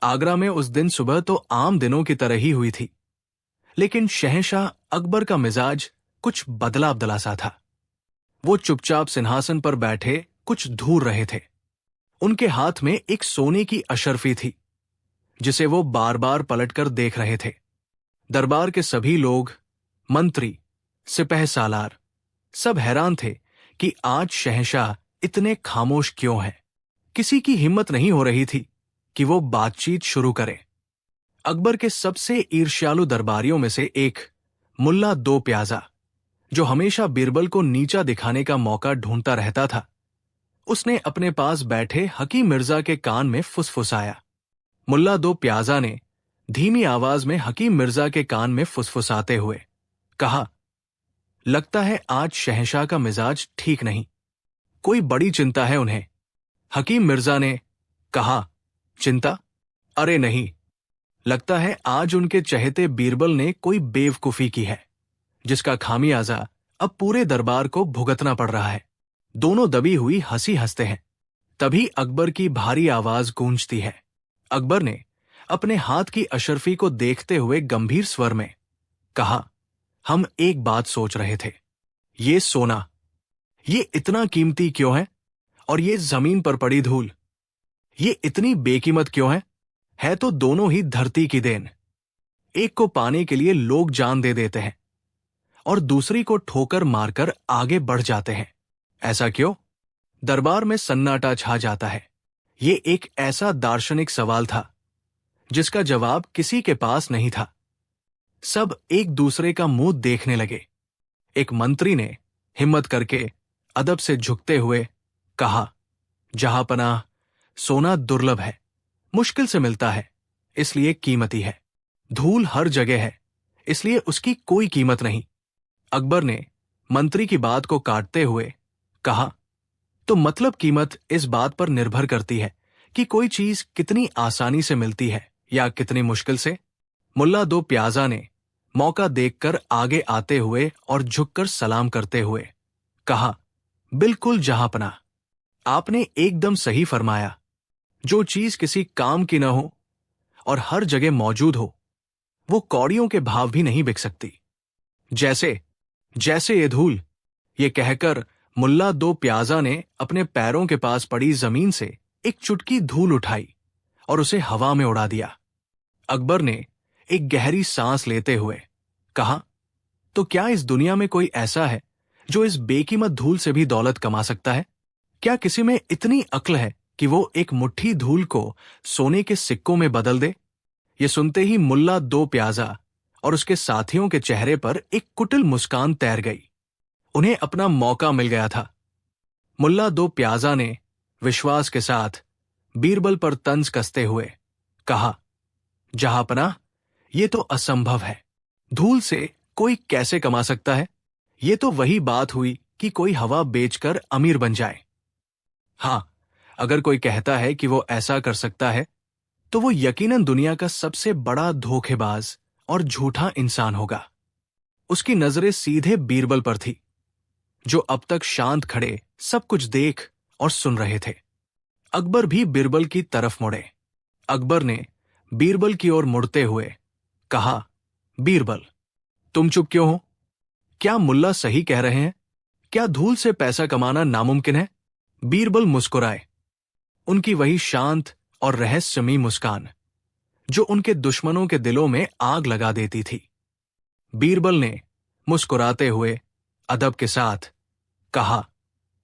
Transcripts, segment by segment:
आगरा में उस दिन सुबह तो आम दिनों की तरह ही हुई थी, लेकिन शहंशाह अकबर का मिजाज कुछ बदला बदला सा था। वो चुपचाप सिंहासन पर बैठे कुछ घूर रहे थे। उनके हाथ में एक सोने की अशर्फी थी, जिसे वो बार बार पलटकर देख रहे थे। दरबार के सभी लोग, मंत्री, सिपह सालार, सब हैरान थे कि आज शहंशाह इतने खामोश क्यों हैं। किसी की हिम्मत नहीं हो रही थी कि वो बातचीत शुरू करे। अकबर के सबसे ईर्ष्यालु दरबारियों में से एक, मुल्ला दो प्याजा, जो हमेशा बीरबल को नीचा दिखाने का मौका ढूंढता रहता था, उसने अपने पास बैठे हकीम मिर्जा के कान में फुसफुसाया। मुल्ला दो प्याजा ने धीमी आवाज में हकीम मिर्जा के कान में फुसफुसाते हुए कहा, लगता है आज शहंशाह का मिजाज ठीक नहीं, कोई बड़ी चिंता है उन्हें। हकीम मिर्जा ने कहा, चिंता? अरे नहीं, लगता है आज उनके चहेते बीरबल ने कोई बेवकूफी की है, जिसका खामियाजा अब पूरे दरबार को भुगतना पड़ रहा है। दोनों दबी हुई हंसी हंसते हैं। तभी अकबर की भारी आवाज गूंजती है। अकबर ने अपने हाथ की अशर्फी को देखते हुए गंभीर स्वर में कहा, हम एक बात सोच रहे थे। ये सोना, ये इतना कीमती क्यों है? और ये जमीन पर पड़ी धूल, ये इतनी बेकीमत क्यों है? है तो दोनों ही धरती की देन। एक को पाने के लिए लोग जान दे देते हैं और दूसरी को ठोकर मारकर आगे बढ़ जाते हैं। ऐसा क्यों? दरबार में सन्नाटा छा जाता है। ये एक ऐसा दार्शनिक सवाल था जिसका जवाब किसी के पास नहीं था। सब एक दूसरे का मुंह देखने लगे। एक मंत्री ने हिम्मत करके अदब से झुकते हुए कहा, जहांपनाह, सोना दुर्लभ है, मुश्किल से मिलता है, इसलिए कीमती है। धूल हर जगह है, इसलिए उसकी कोई कीमत नहीं। अकबर ने मंत्री की बात को काटते हुए कहा, तो मतलब कीमत इस बात पर निर्भर करती है कि कोई चीज कितनी आसानी से मिलती है या कितनी मुश्किल से। मुल्ला दो प्याजा ने मौका देखकर आगे आते हुए और झुककर सलाम करते हुए कहा, बिल्कुल जहांपनाह, आपने एकदम सही फरमाया। जो चीज किसी काम की न हो और हर जगह मौजूद हो, वो कौड़ियों के भाव भी नहीं बिक सकती। जैसे जैसे ये धूल। ये कहकर मुल्ला दो प्याजा ने अपने पैरों के पास पड़ी जमीन से एक चुटकी धूल उठाई और उसे हवा में उड़ा दिया। अकबर ने एक गहरी सांस लेते हुए कहा, तो क्या इस दुनिया में कोई ऐसा है जो इस बेकीमत धूल से भी दौलत कमा सकता है? क्या किसी में इतनी अक्ल है कि वो एक मुट्ठी धूल को सोने के सिक्कों में बदल दे? ये सुनते ही मुल्ला दो प्याजा और उसके साथियों के चेहरे पर एक कुटिल मुस्कान तैर गई। उन्हें अपना मौका मिल गया था। मुल्ला दो प्याजा ने विश्वास के साथ बीरबल पर तंज कसते हुए कहा, जहांपनाह, ये तो असंभव है। धूल से कोई कैसे कमा सकता है? ये तो वही बात हुई कि कोई हवा बेचकर अमीर बन जाए। हां, अगर कोई कहता है कि वो ऐसा कर सकता है, तो वो यकीनन दुनिया का सबसे बड़ा धोखेबाज और झूठा इंसान होगा। उसकी नजरें सीधे बीरबल पर थी, जो अब तक शांत खड़े सब कुछ देख और सुन रहे थे। अकबर भी बीरबल की तरफ मुड़े। अकबर ने बीरबल की ओर मुड़ते हुए कहा, बीरबल, तुम चुप क्यों हो? क्या मुल्ला सही कह रहे हैं? क्या धूल से पैसा कमाना नामुमकिन है? बीरबल मुस्कुराए। उनकी वही शांत और रहस्यमयी मुस्कान जो उनके दुश्मनों के दिलों में आग लगा देती थी। बीरबल ने मुस्कुराते हुए अदब के साथ कहा,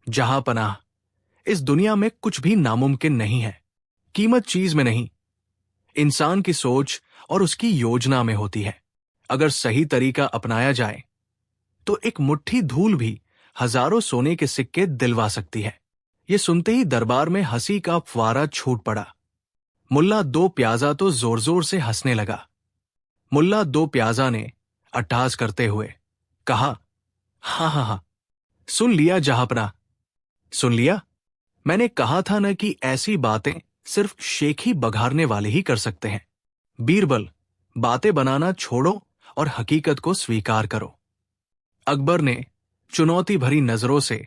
जहांपनाह, इस दुनिया में कुछ भी नामुमकिन नहीं है। कीमत चीज में नहीं, इंसान की सोच और उसकी योजना में होती है। अगर सही तरीका अपनाया जाए तो एक मुट्ठी धूल भी हजारों सोने के सिक्के दिलवा सकती है। ये सुनते ही दरबार में हंसी का फव्वारा छूट पड़ा। मुल्ला दो प्याजा तो जोर जोर से हंसने लगा। मुल्ला दो प्याजा ने अट्टहास करते हुए कहा, हाँ हाँ हाँ, सुन लिया जहांपनाह, सुन लिया। मैंने कहा था न कि ऐसी बातें सिर्फ शेख ही बघारने वाले ही कर सकते हैं। बीरबल, बातें बनाना छोड़ो और हकीकत को स्वीकार करो। अकबर ने चुनौती भरी नजरों से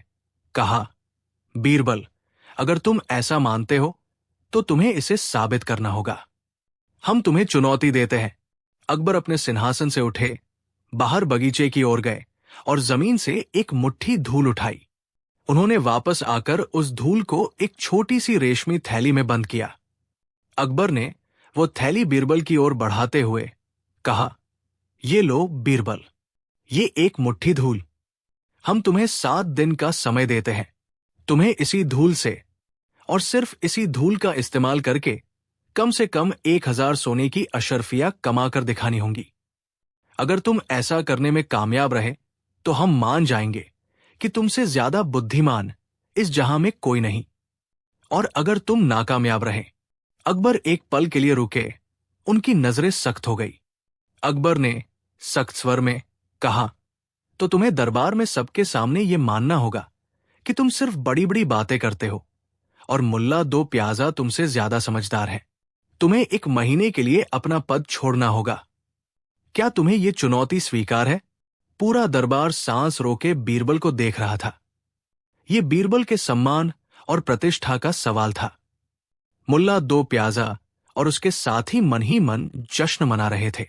कहा, बीरबल, अगर तुम ऐसा मानते हो तो तुम्हें इसे साबित करना होगा। हम तुम्हें चुनौती देते हैं। अकबर अपने सिंहासन से उठे, बाहर बगीचे की ओर गए और जमीन से एक मुट्ठी धूल उठाई। उन्होंने वापस आकर उस धूल को एक छोटी सी रेशमी थैली में बंद किया। अकबर ने वो थैली बीरबल की ओर बढ़ाते हुए कहा, ये लो बीरबल, ये एक मुट्ठी धूल। हम तुम्हें 7 दिन का समय देते हैं। तुम्हें इसी धूल से और सिर्फ इसी धूल का इस्तेमाल करके कम से कम 1000 सोने की अशर्फियां कमा कर दिखानी होंगी। अगर तुम ऐसा करने में कामयाब रहे तो हम मान जाएंगे कि तुमसे ज्यादा बुद्धिमान इस जहां में कोई नहीं। और अगर तुम नाकामयाब रहे। अकबर एक पल के लिए रुके, उनकी नजरें सख्त हो गई। अकबर ने सख्त स्वर में कहा, तो तुम्हें दरबार में सबके सामने यह मानना होगा कि तुम सिर्फ बड़ी बड़ी बातें करते हो और मुल्ला दो प्याजा तुमसे ज्यादा समझदार है। तुम्हें 1 महीने के लिए अपना पद छोड़ना होगा। क्या तुम्हें यह चुनौती स्वीकार है? पूरा दरबार सांस रोके बीरबल को देख रहा था। यह बीरबल के सम्मान और प्रतिष्ठा का सवाल था। मुल्ला दो प्याजा और उसके साथी मन ही मन जश्न मना रहे थे।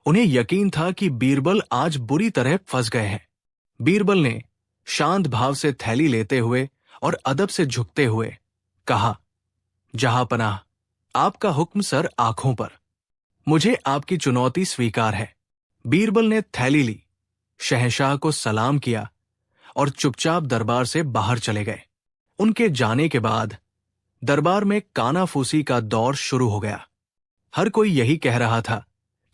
उन्हें यकीन था कि बीरबल आज बुरी तरह फंस गए हैं। बीरबल ने शांत भाव से थैली लेते हुए और अदब से झुकते हुए कहा, जहांपनाह, आपका हुक्म सर आंखों पर। मुझे आपकी चुनौती स्वीकार है। बीरबल ने थैली ली, शहंशाह को सलाम किया और चुपचाप दरबार से बाहर चले गए। उनके जाने के बाद दरबार में कानाफूसी का दौर शुरू हो गया। हर कोई यही कह रहा था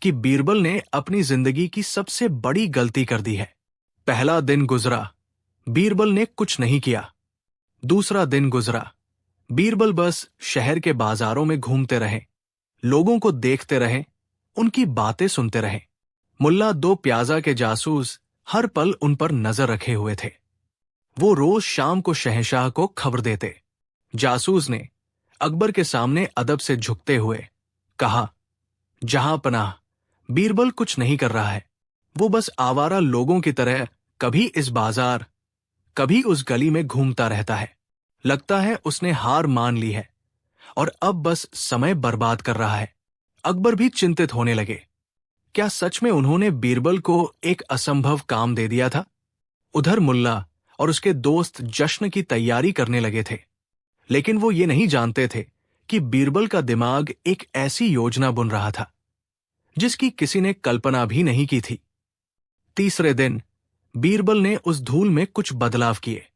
कि बीरबल ने अपनी जिंदगी की सबसे बड़ी गलती कर दी है। पहला दिन गुजरा, बीरबल ने कुछ नहीं किया। दूसरा दिन गुजरा, बीरबल बस शहर के बाजारों में घूमते रहे, लोगों को देखते रहे, उनकी बातें सुनते रहे। मुल्ला दो प्याजा के जासूस हर पल उन पर नजर रखे हुए थे। वो रोज शाम को शहंशाह को खबर देते। जासूस ने अकबर के सामने अदब से झुकते हुए कहा, जहांपनाह, बीरबल कुछ नहीं कर रहा है। वो बस आवारा लोगों की तरह कभी इस बाजार, कभी उस गली में घूमता रहता है। लगता है उसने हार मान ली है और अब बस समय बर्बाद कर रहा है। अकबर भी चिंतित होने लगे। क्या सच में उन्होंने बीरबल को एक असंभव काम दे दिया था? उधर मुल्ला और उसके दोस्त जश्न की तैयारी करने लगे थे, लेकिन वो ये नहीं जानते थे कि बीरबल का दिमाग एक ऐसी योजना बुन रहा था जिसकी किसी ने कल्पना भी नहीं की थी। तीसरे दिन बीरबल ने उस धूल में कुछ बदलाव किए।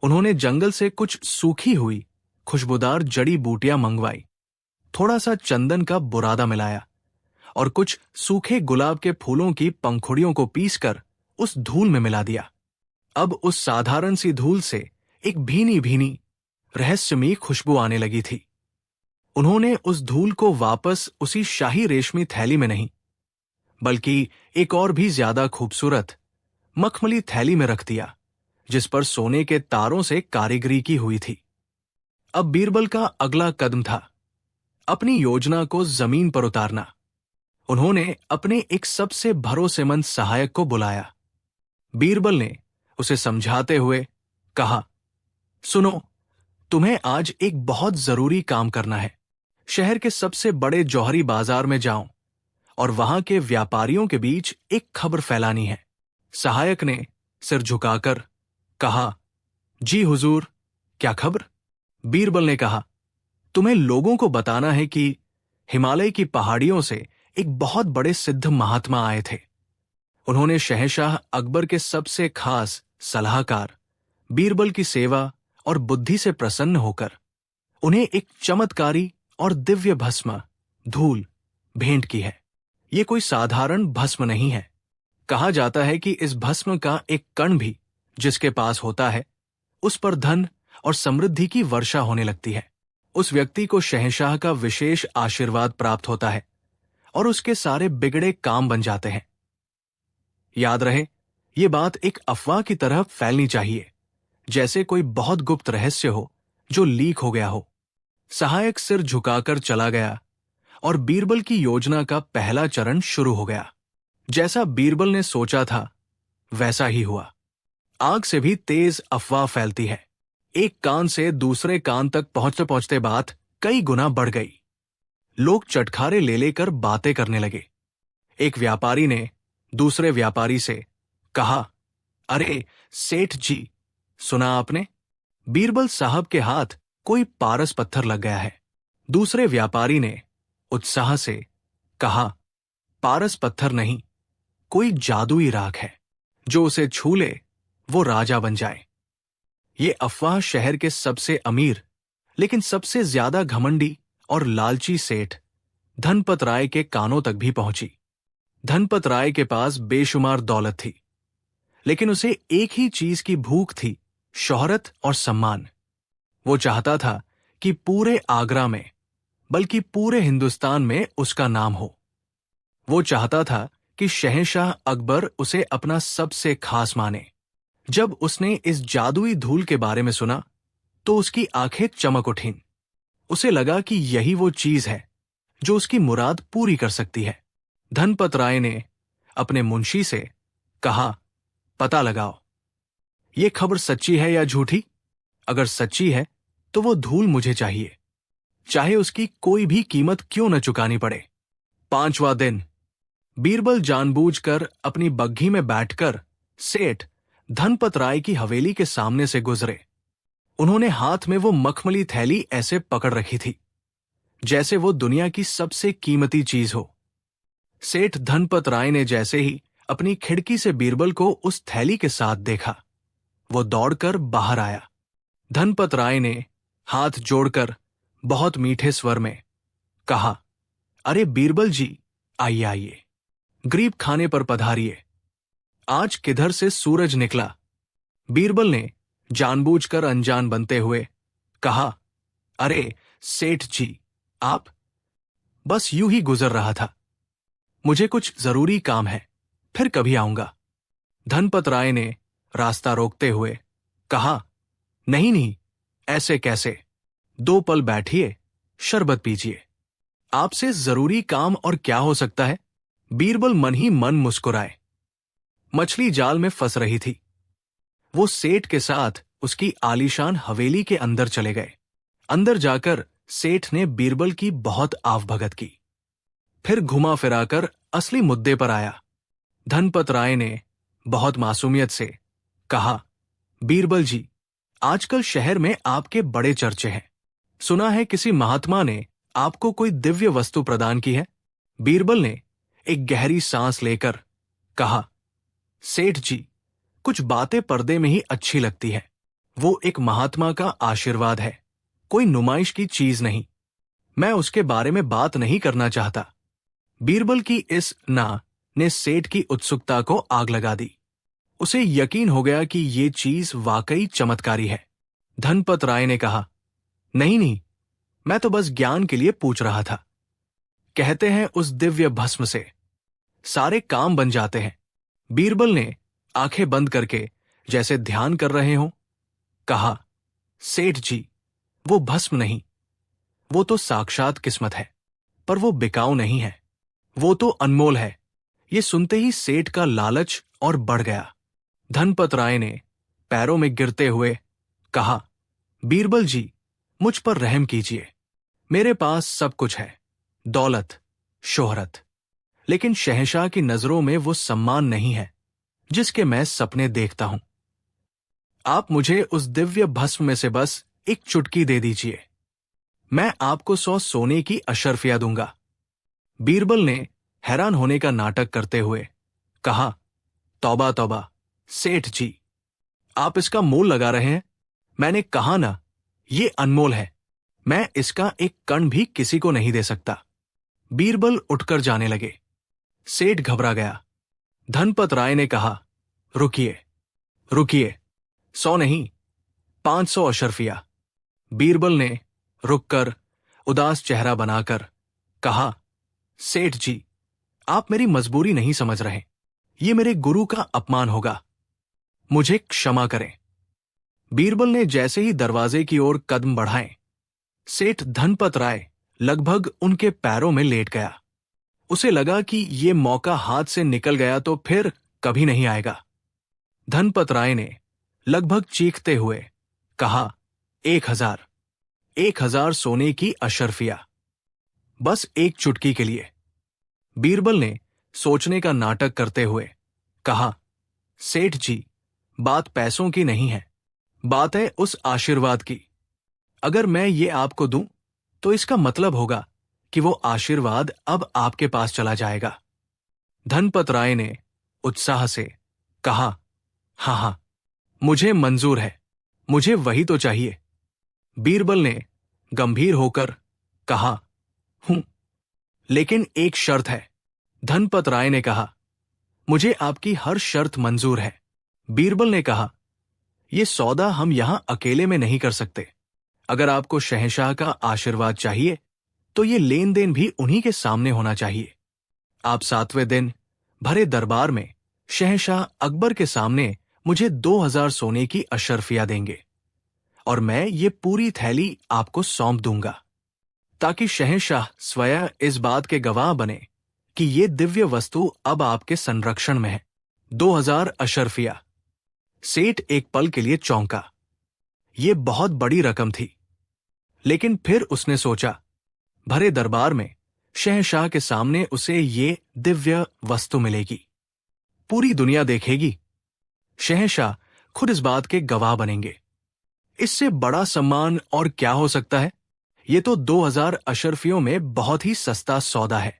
उन्होंने जंगल से कुछ सूखी हुई खुशबूदार जड़ी बूटियां मंगवाई, थोड़ा सा चंदन का बुरादा मिलाया और कुछ सूखे गुलाब के फूलों की पंखुड़ियों को पीसकर उस धूल में मिला दिया। अब उस साधारण सी धूल से एक भीनी भीनी रहस्यमयी खुशबू आने लगी थी। उन्होंने उस धूल को वापस उसी शाही रेशमी थैली में नहीं, बल्कि एक और भी ज्यादा खूबसूरत मखमली थैली में रख दिया, जिस पर सोने के तारों से कारीगरी की हुई थी। अब बीरबल का अगला कदम था अपनी योजना को जमीन पर उतारना। उन्होंने अपने एक सबसे भरोसेमंद सहायक को बुलाया। बीरबल ने उसे समझाते हुए कहा, सुनो, तुम्हें आज एक बहुत जरूरी काम करना है। शहर के सबसे बड़े जौहरी बाजार में जाओ और वहां के व्यापारियों के बीच एक खबर फैलानी है। सहायक ने सिर झुकाकर कहा, जी हुजूर, क्या खबर? बीरबल ने कहा, तुम्हें लोगों को बताना है कि हिमालय की पहाड़ियों से एक बहुत बड़े सिद्ध महात्मा आए थे। उन्होंने शहंशाह अकबर के सबसे खास सलाहकार बीरबल की सेवा और बुद्धि से प्रसन्न होकर उन्हें एक चमत्कारी और दिव्य भस्म धूल भेंट की है। ये कोई साधारण भस्म नहीं है। कहा जाता है कि इस भस्म का एक कण भी जिसके पास होता है, उस पर धन और समृद्धि की वर्षा होने लगती है। उस व्यक्ति को शहंशाह का विशेष आशीर्वाद प्राप्त होता है और उसके सारे बिगड़े काम बन जाते हैं। याद रहे, ये बात एक अफवाह की तरह फैलनी चाहिए, जैसे कोई बहुत गुप्त रहस्य हो जो लीक हो गया हो। सहायक सिर झुकाकर चला गया और बीरबल की योजना का पहला चरण शुरू हो गया। जैसा बीरबल ने सोचा था वैसा ही हुआ। आग से भी तेज अफवाह फैलती है। एक कान से दूसरे कान तक पहुंचते पहुंचते बात कई गुना बढ़ गई। लोग चटखारे ले लेकर बातें करने लगे। एक व्यापारी ने दूसरे व्यापारी से कहा, अरे सेठ जी, सुना आपने? बीरबल साहब के हाथ कोई पारस पत्थर लग गया है। दूसरे व्यापारी ने उत्साह से कहा, पारस पत्थर नहीं, कोई जादुई राख है, जो उसे छू ले वो राजा बन जाए। ये अफवाह शहर के सबसे अमीर लेकिन सबसे ज्यादा घमंडी और लालची सेठ धनपत राय के कानों तक भी पहुंची। धनपत राय के पास बेशुमार दौलत थी, लेकिन उसे एक ही चीज की भूख थी, शोहरत और सम्मान। वो चाहता था कि पूरे आगरा में, बल्कि पूरे हिंदुस्तान में उसका नाम हो। वो चाहता था कि शहंशाह अकबर उसे अपना सबसे खास माने। जब उसने इस जादुई धूल के बारे में सुना तो उसकी आंखें चमक उठीं। उसे लगा कि यही वो चीज है जो उसकी मुराद पूरी कर सकती है। धनपत राय ने अपने मुंशी से कहा, पता लगाओ, ये खबर सच्ची है या झूठी? अगर सच्ची है तो वो धूल मुझे चाहिए, चाहे उसकी कोई भी कीमत क्यों न चुकानी पड़े। 5वां दिन। बीरबल जानबूझकर अपनी बग्घी में बैठकर सेठ धनपत राय की हवेली के सामने से गुजरे। उन्होंने हाथ में वो मखमली थैली ऐसे पकड़ रखी थी जैसे वो दुनिया की सबसे कीमती चीज हो। सेठ धनपत राय ने जैसे ही अपनी खिड़की से बीरबल को उस थैली के साथ देखा, वो दौड़कर बाहर आया। धनपत राय ने हाथ जोड़कर बहुत मीठे स्वर में कहा, अरे बीरबल जी, आइए आइए, गरीब खाने पर पधारिए। आज किधर से सूरज निकला? बीरबल ने जानबूझकर अनजान बनते हुए कहा, अरे सेठ जी, आप? बस यूं ही गुजर रहा था, मुझे कुछ जरूरी काम है, फिर कभी आऊंगा। धनपत राय ने रास्ता रोकते हुए कहा, नहीं नहीं, ऐसे कैसे, 2 पल बैठिए, शरबत पीजिए। आपसे जरूरी काम और क्या हो सकता है? बीरबल मन ही मन मुस्कुराए। मछली जाल में फंस रही थी। वो सेठ के साथ उसकी आलीशान हवेली के अंदर चले गए। अंदर जाकर सेठ ने बीरबल की बहुत आवभगत की, फिर घुमा फिराकर असली मुद्दे पर आया। धनपत राय ने बहुत मासूमियत से कहा, बीरबल जी, आजकल शहर में आपके बड़े चर्चे हैं। सुना है किसी महात्मा ने आपको कोई दिव्य वस्तु प्रदान की है। बीरबल ने एक गहरी सांस लेकर कहा, सेठ जी, कुछ बातें पर्दे में ही अच्छी लगती है। वो एक महात्मा का आशीर्वाद है, कोई नुमाइश की चीज नहीं। मैं उसके बारे में बात नहीं करना चाहता। बीरबल की इस ना ने सेठ की उत्सुकता को आग लगा दी। उसे यकीन हो गया कि ये चीज वाकई चमत्कारी है। धनपत राय ने कहा, नहीं नहीं, मैं तो बस ज्ञान के लिए पूछ रहा था। कहते हैं उस दिव्य भस्म से सारे काम बन जाते हैं। बीरबल ने आंखें बंद करके जैसे ध्यान कर रहे हों कहा, सेठ जी, वो भस्म नहीं, वो तो साक्षात किस्मत है, पर वो बिकाऊ नहीं है, वो तो अनमोल है। ये सुनते ही सेठ का लालच और बढ़ गया। धनपत राय ने पैरों में गिरते हुए कहा, बीरबल जी, मुझ पर रहम कीजिए। मेरे पास सब कुछ है, दौलत, शोहरत, लेकिन शहंशाह की नजरों में वो सम्मान नहीं है जिसके मैं सपने देखता हूं। आप मुझे उस दिव्य भस्म में से बस एक चुटकी दे दीजिए, मैं आपको 100 सोने की अशर्फिया दूंगा। बीरबल ने हैरान होने का नाटक करते हुए कहा, तौबा तौबा, सेठ जी, आप इसका मोल लगा रहे हैं। मैंने कहा ना, ये अनमोल है, मैं इसका एक कण भी किसी को नहीं दे सकता। बीरबल उठकर जाने लगे। सेठ घबरा गया। धनपत राय ने कहा, रुकिए रुकिए, 100 नहीं, 500 अशर्फिया। बीरबल ने रुककर उदास चेहरा बनाकर कहा, सेठ जी, आप मेरी मजबूरी नहीं समझ रहे, ये मेरे गुरु का अपमान होगा, मुझे क्षमा करें। बीरबल ने जैसे ही दरवाजे की ओर कदम बढ़ाए, सेठ धनपत राय लगभग उनके पैरों में लेट गया। उसे लगा कि ये मौका हाथ से निकल गया तो फिर कभी नहीं आएगा। धनपत राय ने लगभग चीखते हुए कहा, 1000 सोने की अशर्फिया। बस एक चुटकी के लिए। बीरबल ने सोचने का नाटक करते हुए कहा, सेठ जी, बात पैसों की नहीं है, बात है उस आशीर्वाद की। अगर मैं ये आपको दूं तो इसका मतलब होगा कि वो आशीर्वाद अब आपके पास चला जाएगा। धनपत राय ने उत्साह से कहा, हाँ हाँ, मुझे मंजूर है, मुझे वही तो चाहिए। बीरबल ने गंभीर होकर कहा, हूं, लेकिन एक शर्त है। धनपत राय ने कहा, मुझे आपकी हर शर्त मंजूर है। बीरबल ने कहा, यह सौदा हम यहां अकेले में नहीं कर सकते। अगर आपको शहंशाह का आशीर्वाद चाहिए तो ये लेन देन भी उन्हीं के सामने होना चाहिए। आप 7वें दिन भरे दरबार में शहंशाह अकबर के सामने मुझे 2000 सोने की अशर्फिया देंगे और मैं ये पूरी थैली आपको सौंप दूंगा, ताकि शहंशाह स्वयं इस बात के गवाह बने कि ये दिव्य वस्तु अब आपके संरक्षण में है। 2000 अशर्फिया। सेठ एक पल के लिए चौंका। ये बहुत बड़ी रकम थी, लेकिन फिर उसने सोचा, भरे दरबार में शहंशाह के सामने उसे ये दिव्य वस्तु मिलेगी, पूरी दुनिया देखेगी, शहंशाह खुद इस बात के गवाह बनेंगे। इससे बड़ा सम्मान और क्या हो सकता है? ये तो 2000 अशर्फियों में बहुत ही सस्ता सौदा है।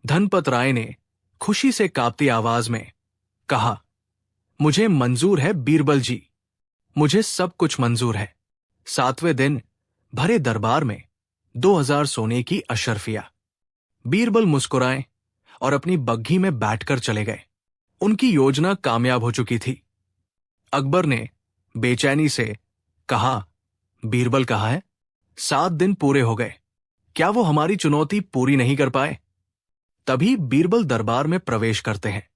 धनपत राय ने खुशी से कांपती आवाज में कहा, मुझे मंजूर है बीरबल जी, मुझे सब कुछ मंजूर है। 7वें दिन भरे दरबार में 2000 सोने की अशर्फिया। बीरबल मुस्कुराए और अपनी बग्घी में बैठकर चले गए। उनकी योजना कामयाब हो चुकी थी। अकबर ने बेचैनी से कहा, बीरबल कहाँ है? 7 दिन पूरे हो गए, क्या वो हमारी चुनौती पूरी नहीं कर पाए? तभी बीरबल दरबार में प्रवेश करते हैं।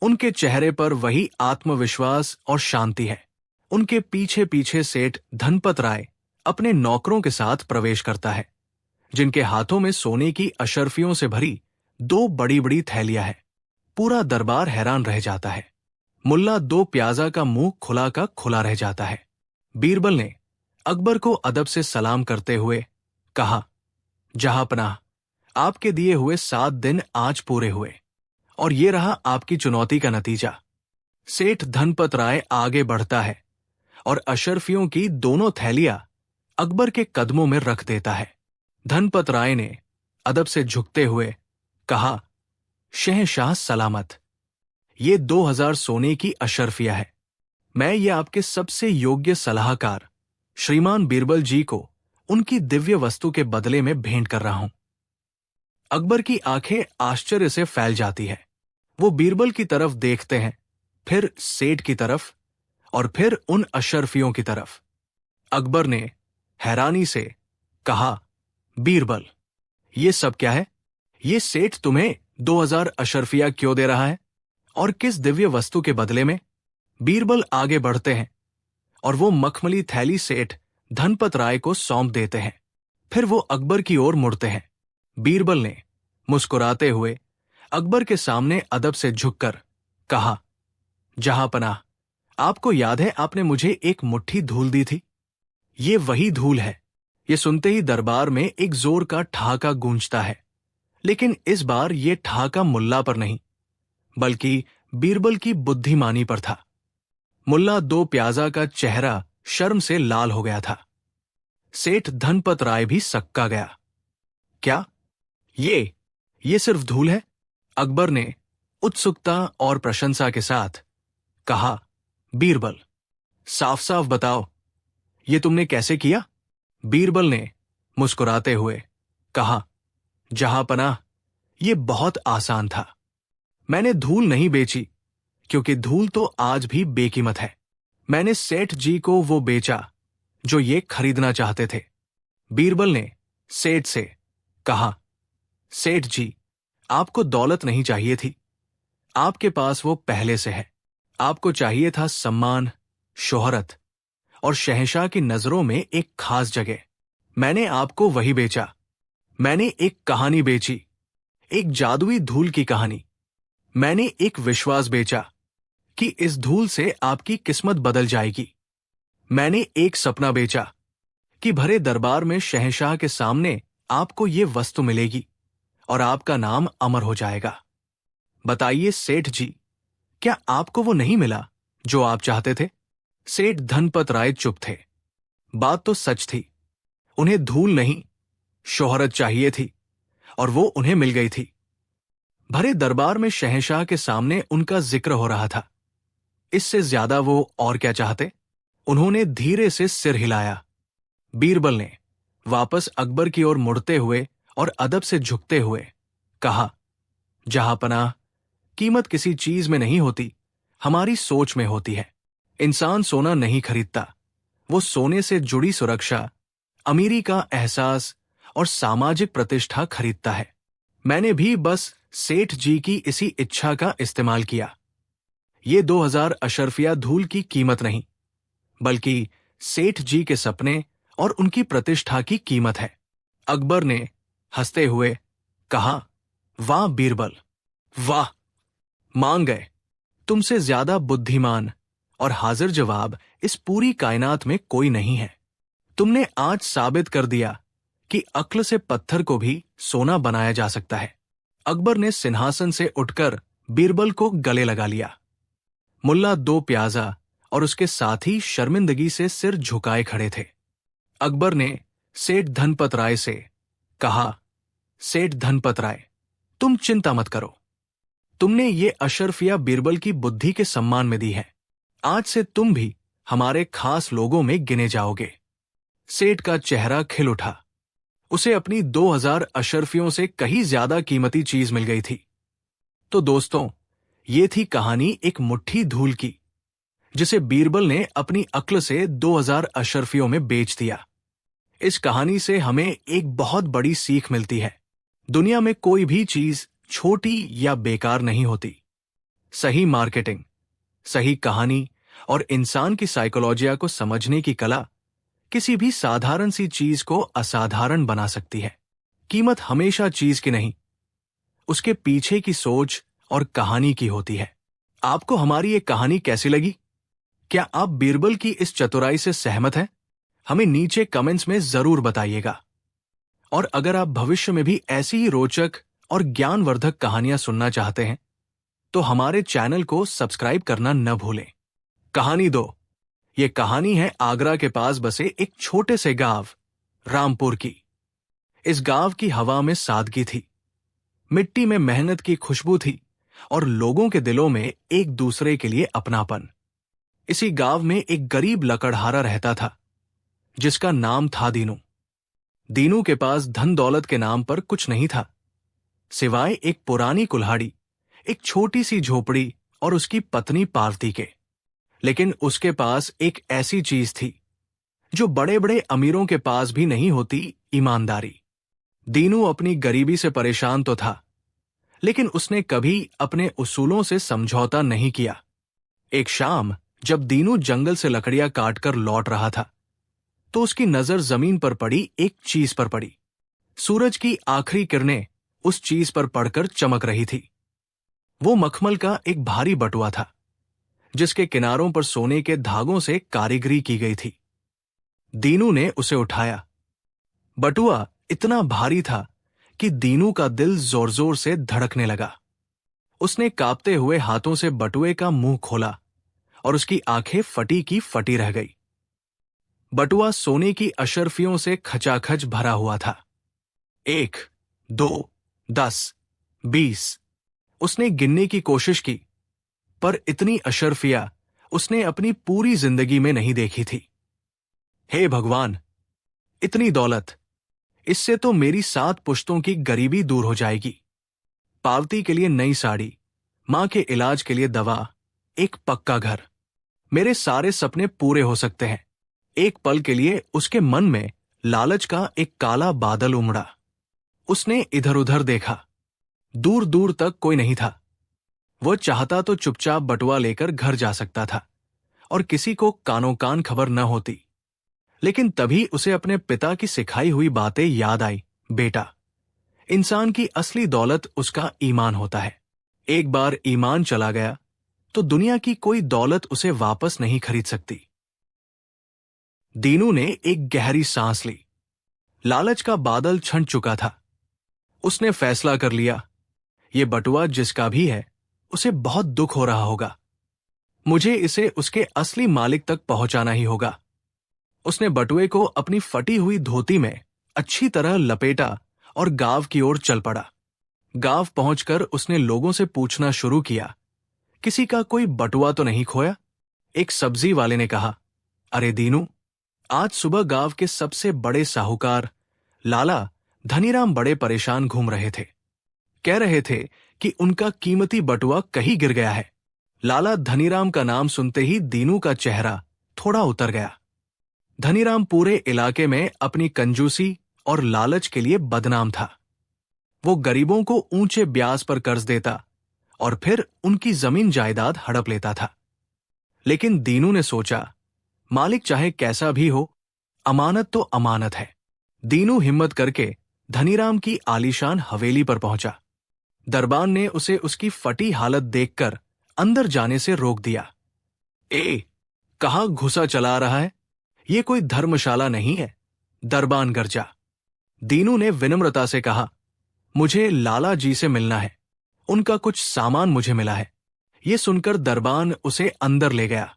उनके चेहरे पर वही आत्मविश्वास और शांति है। उनके पीछे पीछे सेठ धनपत राय अपने नौकरों के साथ प्रवेश करता है, जिनके हाथों में सोने की अशर्फियों से भरी 2 बड़ी बड़ी थैलियां हैं। पूरा दरबार हैरान रह जाता है। मुल्ला 2 प्याजा का मुंह खुला का खुला रह जाता है। बीरबल ने अकबर को अदब से सलाम करते हुए कहा, जहांपनाह, आपके दिए हुए 7 दिन आज पूरे हुए और ये रहा आपकी चुनौती का नतीजा। सेठ धनपत राय आगे बढ़ता है और अशर्फियों की दोनों थैलियां अकबर के कदमों में रख देता है। धनपत राय ने अदब से झुकते हुए कहा, शहंशाह सलामत। ये 2000 सोने की अशर्फिया है। मैं ये आपके सबसे योग्य सलाहकार श्रीमान बीरबल जी को उनकी दिव्य वस्तु के बदले में भेंट कर रहा हूं। अकबर की आंखें आश्चर्य से फैल जाती है। वो बीरबल की तरफ देखते हैं, फिर सेठ की तरफ और फिर उन अशर्फियों की तरफ। अकबर ने हैरानी से कहा, बीरबल, ये सब क्या है? ये सेठ तुम्हें 2000 अशर्फिया क्यों दे रहा है और किस दिव्य वस्तु के बदले में? बीरबल आगे बढ़ते हैं और वो मखमली थैली सेठ धनपत राय को सौंप देते हैं। फिर वो अकबर की ओर मुड़ते हैं। बीरबल ने मुस्कुराते हुए अकबर के सामने अदब से झुककर कहा, जहांपनाह, आपको याद है आपने मुझे एक मुट्ठी धूल दी थी? ये वही धूल है। ये सुनते ही दरबार में एक जोर का ठहाका गूंजता है, लेकिन इस बार ये ठहाका मुल्ला पर नहीं, बल्कि बीरबल की बुद्धिमानी पर था। मुल्ला 2 प्याजा का चेहरा शर्म से लाल हो गया था। सेठ धनपत राय भी सक्का गया। क्या ये सिर्फ धूल है? अकबर ने उत्सुकता और प्रशंसा के साथ कहा, बीरबल, साफ साफ बताओ, ये तुमने कैसे किया? बीरबल ने मुस्कुराते हुए कहा, जहांपनाह, ये बहुत आसान था। मैंने धूल नहीं बेची, क्योंकि धूल तो आज भी बेकीमत है। मैंने सेठ जी को वो बेचा जो ये खरीदना चाहते थे। बीरबल ने सेठ से कहा, सेठ जी, आपको दौलत नहीं चाहिए थी, आपके पास वो पहले से है। आपको चाहिए था सम्मान, शोहरत और शहंशाह की नजरों में एक खास जगह। मैंने आपको वही बेचा। मैंने एक कहानी बेची, एक जादुई धूल की कहानी। मैंने एक विश्वास बेचा कि इस धूल से आपकी किस्मत बदल जाएगी। मैंने एक सपना बेचा कि भरे दरबार में शहंशाह के सामने आपको ये वस्तु मिलेगी। और आपका नाम अमर हो जाएगा। बताइए सेठ जी, क्या आपको वो नहीं मिला जो आप चाहते थे? सेठ धनपत राय चुप थे। बात तो सच थी। उन्हें धूल नहीं, शोहरत चाहिए थी, और वो उन्हें मिल गई थी। भरे दरबार में शहंशाह के सामने उनका जिक्र हो रहा था। इससे ज्यादा वो और क्या चाहते? उन्होंने धीरे से सिर हिलाया। बीरबल ने वापस अकबर की ओर मुड़ते हुए और अदब से झुकते हुए कहा, जहांपनाह, कीमत किसी चीज में नहीं होती, हमारी सोच में होती है। इंसान सोना नहीं खरीदता, वो सोने से जुड़ी सुरक्षा, अमीरी का एहसास और सामाजिक प्रतिष्ठा खरीदता है। मैंने भी बस सेठ जी की इसी इच्छा का इस्तेमाल किया। ये 2000 अशरफिया धूल की कीमत नहीं, बल्कि सेठ जी के सपने और उनकी प्रतिष्ठा की कीमत है। अकबर ने हंसते हुए कहा, वाह बीरबल, वाह! मान गए। तुमसे ज्यादा बुद्धिमान और हाजिर जवाब इस पूरी कायनात में कोई नहीं है। तुमने आज साबित कर दिया कि अक्ल से पत्थर को भी सोना बनाया जा सकता है। अकबर ने सिंहासन से उठकर बीरबल को गले लगा लिया। मुल्ला दो प्याजा और उसके साथी शर्मिंदगी से सिर झुकाए खड़े थे। अकबर ने सेठ धनपत राय से कहा, सेठ धनपत राय, तुम चिंता मत करो। तुमने ये अशरफिया बीरबल की बुद्धि के सम्मान में दी है। आज से तुम भी हमारे खास लोगों में गिने जाओगे। सेठ का चेहरा खिल उठा। उसे अपनी 2000 अशरफियों से कहीं ज्यादा कीमती चीज मिल गई थी। तो दोस्तों, ये थी कहानी एक मुट्ठी धूल की, जिसे बीरबल ने अपनी अक्ल से 2000 अशरफियों में बेच दिया। इस कहानी से हमें एक बहुत बड़ी सीख मिलती है। दुनिया में कोई भी चीज छोटी या बेकार नहीं होती। सही मार्केटिंग, सही कहानी और इंसान की साइकोलॉजिया को समझने की कला किसी भी साधारण सी चीज को असाधारण बना सकती है। कीमत हमेशा चीज की नहीं, उसके पीछे की सोच और कहानी की होती है। आपको हमारी ये कहानी कैसी लगी? क्या आप बीरबल की इस चतुराई से सहमत हैं? हमें नीचे कमेंट्स में जरूर बताइएगा। और अगर आप भविष्य में भी ऐसी ही रोचक और ज्ञानवर्धक कहानियां सुनना चाहते हैं, तो हमारे चैनल को सब्सक्राइब करना न भूलें। कहानी 2। ये कहानी है आगरा के पास बसे एक छोटे से गांव रामपुर की। इस गांव की हवा में सादगी थी, मिट्टी में मेहनत की खुशबू थी और लोगों के दिलों में एक दूसरे के लिए अपनापन। इसी गांव में एक गरीब लकड़हारा रहता था, जिसका नाम था दीनू। दीनू के पास धन दौलत के नाम पर कुछ नहीं था, सिवाय एक पुरानी कुल्हाड़ी, एक छोटी सी झोपड़ी और उसकी पत्नी पार्वती के। लेकिन उसके पास एक ऐसी चीज थी जो बड़े बड़े अमीरों के पास भी नहीं होती, ईमानदारी। दीनू अपनी गरीबी से परेशान तो था, लेकिन उसने कभी अपने उसूलों से समझौता नहीं किया। एक शाम जब दीनू जंगल से लकड़ियां काटकर लौट रहा था, तो उसकी नजर जमीन पर पड़ी एक चीज पर पड़ी। सूरज की आखिरी किरणें उस चीज पर पड़कर चमक रही थी। वो मखमल का एक भारी बटुआ था, जिसके किनारों पर सोने के धागों से कारीगरी की गई थी। दीनू ने उसे उठाया। बटुआ इतना भारी था कि दीनू का दिल जोर जोर से धड़कने लगा। उसने कांपते हुए हाथों से बटुए का मुंह खोला और उसकी आंखें फटी की फटी रह गई। बटुआ सोने की अशर्फियों से खचाखच भरा हुआ था। 1, 2, 10, 20। उसने गिनने की कोशिश की, पर इतनी अशर्फिया उसने अपनी पूरी जिंदगी में नहीं देखी थी। हे भगवान, इतनी दौलत! इससे तो मेरी 7 पुश्तों की गरीबी दूर हो जाएगी। पार्वती के लिए नई साड़ी, मां के इलाज के लिए दवा, एक पक्का घर, मेरे सारे सपने पूरे हो सकते हैं। एक पल के लिए उसके मन में लालच का एक काला बादल उमड़ा। उसने इधर उधर देखा, दूर दूर तक कोई नहीं था। वह चाहता तो चुपचाप बटुआ लेकर घर जा सकता था और किसी को कानो कान खबर न होती। लेकिन तभी उसे अपने पिता की सिखाई हुई बातें याद आई। बेटा, इंसान की असली दौलत उसका ईमान होता है। एक बार ईमान चला गया तो दुनिया की कोई दौलत उसे वापस नहीं खरीद सकती। दीनू ने एक गहरी सांस ली। लालच का बादल छंट चुका था। उसने फैसला कर लिया, ये बटुआ जिसका भी है उसे बहुत दुख हो रहा होगा। मुझे इसे उसके असली मालिक तक पहुंचाना ही होगा। उसने बटुए को अपनी फटी हुई धोती में अच्छी तरह लपेटा और गांव की ओर चल पड़ा। गांव पहुंचकर उसने लोगों से पूछना शुरू किया, किसी का कोई बटुआ तो नहीं खोया? एक सब्जी वाले ने कहा, अरे दीनू, आज सुबह गांव के सबसे बड़े साहूकार लाला धनीराम बड़े परेशान घूम रहे थे। कह रहे थे कि उनका कीमती बटुआ कहीं गिर गया है। लाला धनीराम का नाम सुनते ही दीनू का चेहरा थोड़ा उतर गया। धनीराम पूरे इलाके में अपनी कंजूसी और लालच के लिए बदनाम था। वो गरीबों को ऊंचे ब्याज पर कर्ज देता और फिर उनकी जमीन जायदाद हड़प लेता था। लेकिन दीनू ने सोचा, मालिक चाहे कैसा भी हो, अमानत तो अमानत है। दीनू हिम्मत करके धनीराम की आलीशान हवेली पर पहुंचा। दरबान ने उसे उसकी फटी हालत देखकर अंदर जाने से रोक दिया। कहाँ घुसा चला रहा है? ये कोई धर्मशाला नहीं है, दरबान गरजा। दीनू ने विनम्रता से कहा, मुझे लाला जी से मिलना है, उनका कुछ सामान मुझे मिला है। ये सुनकर दरबान उसे अंदर ले गया।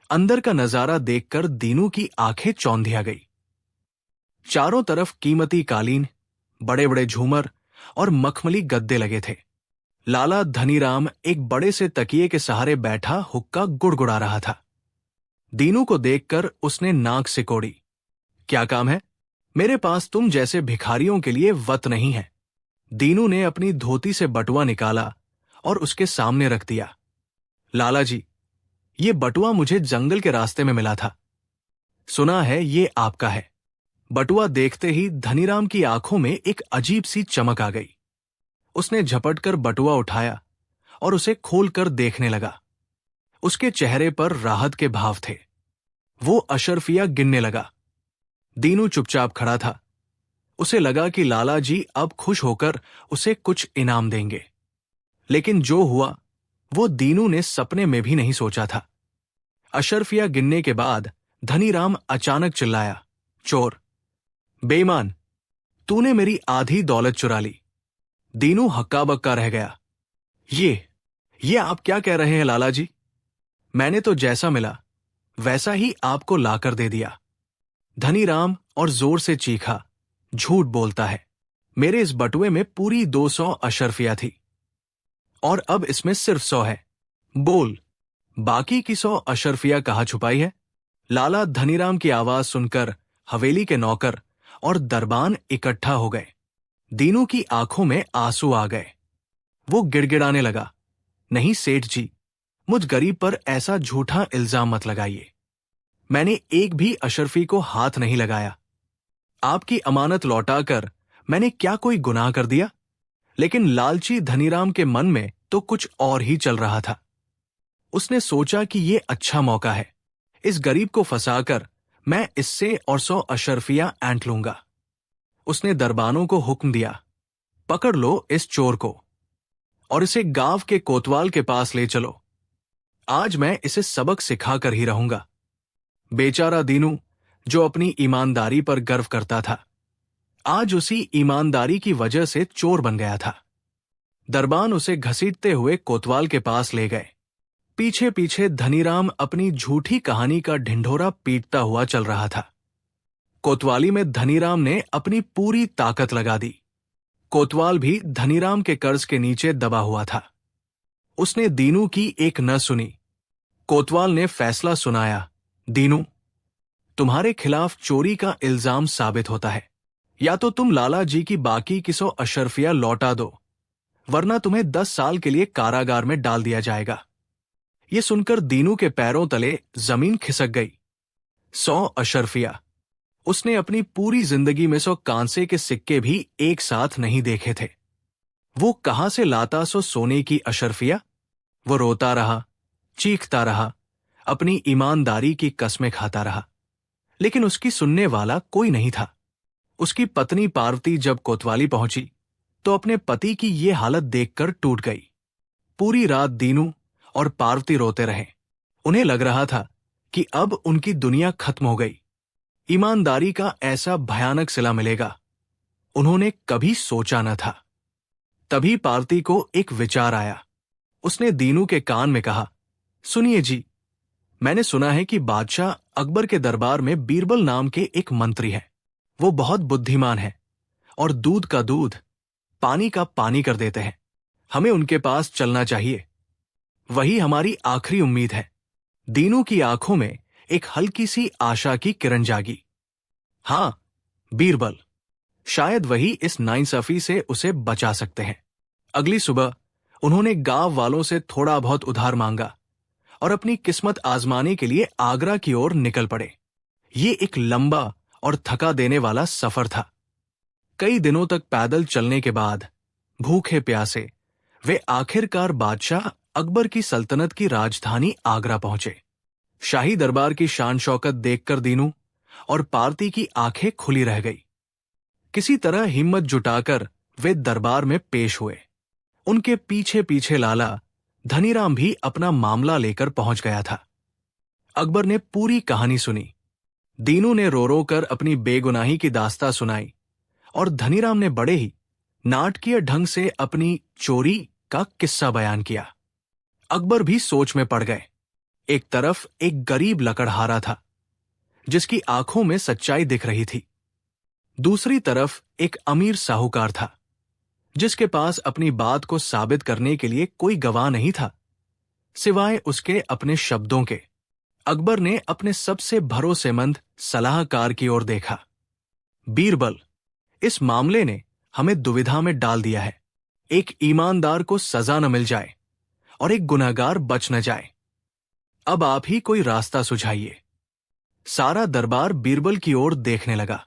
अंदर का नजारा देखकर दीनू की आंखें चौंधिया गई। चारों तरफ कीमती कालीन, बड़े बड़े झूमर और मखमली गद्दे लगे थे। लाला धनीराम एक बड़े से तकिए के सहारे बैठा हुक्का गुड़गुड़ा रहा था। दीनू को देखकर उसने नाक सिकोड़ी। क्या काम है? मेरे पास तुम जैसे भिखारियों के लिए वत नहीं है। दीनू ने अपनी धोती से बटुआ निकाला और उसके सामने रख दिया। लाला जी, ये बटुआ मुझे जंगल के रास्ते में मिला था। सुना है ये आपका है। बटुआ देखते ही धनीराम की आंखों में एक अजीब सी चमक आ गई। उसने झपटकर बटुआ उठाया और उसे खोलकर देखने लगा। उसके चेहरे पर राहत के भाव थे। वो अशर्फिया गिनने लगा। दीनू चुपचाप खड़ा था। उसे लगा कि लाला जी अब खुश होकर उसे कुछ इनाम देंगे। लेकिन जो हुआ वो दीनू ने सपने में भी नहीं सोचा था। अशर्फिया गिनने के बाद धनीराम अचानक चिल्लाया, चोर, बेईमान, तूने मेरी आधी दौलत चुरा ली। दीनू हक्का बक्का रह गया। ये आप क्या कह रहे हैं लाला जी? मैंने तो जैसा मिला वैसा ही आपको लाकर दे दिया। धनीराम और जोर से चीखा, झूठ बोलता है। मेरे इस बटुए में पूरी 200 अशर्फिया थी और अब इसमें सिर्फ 100 है। बोल, बाकी की 100 अशर्फिया कहाँ छुपाई है? लाला धनीराम की आवाज सुनकर हवेली के नौकर और दरबान इकट्ठा हो गए। दीनू की आंखों में आंसू आ गए। वो गिड़गिड़ाने लगा, नहीं सेठ जी, मुझ गरीब पर ऐसा झूठा इल्जाम मत लगाइए। मैंने एक भी अशर्फी को हाथ नहीं लगाया। आपकी अमानत लौटाकर मैंने क्या कोई गुनाह कर दिया? लेकिन लालची धनीराम के मन में तो कुछ और ही चल रहा था। उसने सोचा कि ये अच्छा मौका है, इस गरीब को फंसाकर मैं इससे और 100 अशर्फिया ऐंठ लूंगा। उसने दरबानों को हुक्म दिया, पकड़ लो इस चोर को और इसे गांव के कोतवाल के पास ले चलो। आज मैं इसे सबक सिखाकर ही रहूंगा। बेचारा दीनू, जो अपनी ईमानदारी पर गर्व करता था, आज उसी ईमानदारी की वजह से चोर बन गया था। दरबान उसे घसीटते हुए कोतवाल के पास ले गए। पीछे पीछे धनीराम अपनी झूठी कहानी का ढिंढोरा पीटता हुआ चल रहा था। कोतवाली में धनीराम ने अपनी पूरी ताकत लगा दी। कोतवाल भी धनीराम के कर्ज के नीचे दबा हुआ था। उसने दीनू की एक न सुनी। कोतवाल ने फैसला सुनाया, दीनू, तुम्हारे खिलाफ चोरी का इल्जाम साबित होता है। या तो तुम लाला जी की बाकी की 100 अशर्फिया लौटा दो, वरना तुम्हें 10 साल के लिए कारागार में डाल दिया जाएगा। ये सुनकर दीनू के पैरों तले जमीन खिसक गई। 100 अशर्फिया। उसने अपनी पूरी जिंदगी में 100 कांसे के सिक्के भी एक साथ नहीं देखे थे। वो कहां से लाता 100 सोने की अशर्फिया? वो रोता रहा, चीखता रहा, अपनी ईमानदारी की कस्में खाता रहा, लेकिन उसकी सुनने वाला कोई नहीं था। उसकी पत्नी पार्वती जब कोतवाली पहुंची तो अपने पति की ये हालत देखकर टूट गई। पूरी रात दीनू और पार्वती रोते रहे। उन्हें लग रहा था कि अब उनकी दुनिया खत्म हो गई। ईमानदारी का ऐसा भयानक सिला मिलेगा, उन्होंने कभी सोचा न था। तभी पार्ती को एक विचार आया। उसने दीनू के कान में कहा, सुनिए जी, मैंने सुना है कि बादशाह अकबर के दरबार में बीरबल नाम के एक मंत्री हैं। वो बहुत बुद्धिमान है और दूध का दूध, पानी का पानी कर देते हैं। हमें उनके पास चलना चाहिए। वही हमारी आखिरी उम्मीद है। दीनू की आंखों में एक हल्की सी आशा की किरण जागी। हां, बीरबल, शायद वही इस नाइंसाफी से उसे बचा सकते हैं। अगली सुबह उन्होंने गांव वालों से थोड़ा बहुत उधार मांगा और अपनी किस्मत आजमाने के लिए आगरा की ओर निकल पड़े। ये एक लंबा और थका देने वाला सफर था। कई दिनों तक पैदल चलने के बाद भूखे प्यासे वे आखिरकार बादशाह अकबर की सल्तनत की राजधानी आगरा पहुंचे। शाही दरबार की शान शौकत देखकर दीनू और पार्ती की आंखें खुली रह गई। किसी तरह हिम्मत जुटाकर वे दरबार में पेश हुए। उनके पीछे पीछे लाला धनीराम भी अपना मामला लेकर पहुंच गया था। अकबर ने पूरी कहानी सुनी। दीनू ने रो रो कर अपनी बेगुनाही की दास्तां सुनाई और धनीराम ने बड़े ही नाटकीय ढंग से अपनी चोरी का किस्सा बयान किया। अकबर भी सोच में पड़ गए। एक तरफ एक गरीब लकड़हारा था जिसकी आंखों में सच्चाई दिख रही थी। दूसरी तरफ एक अमीर साहूकार था जिसके पास अपनी बात को साबित करने के लिए कोई गवाह नहीं था सिवाय उसके अपने शब्दों के। अकबर ने अपने सबसे भरोसेमंद सलाहकार की ओर देखा। बीरबल, इस मामले ने हमें दुविधा में डाल दिया है। एक ईमानदार को सजा न मिल जाए और एक गुनहगार बच न जाए। अब आप ही कोई रास्ता सुझाइए। सारा दरबार बीरबल की ओर देखने लगा।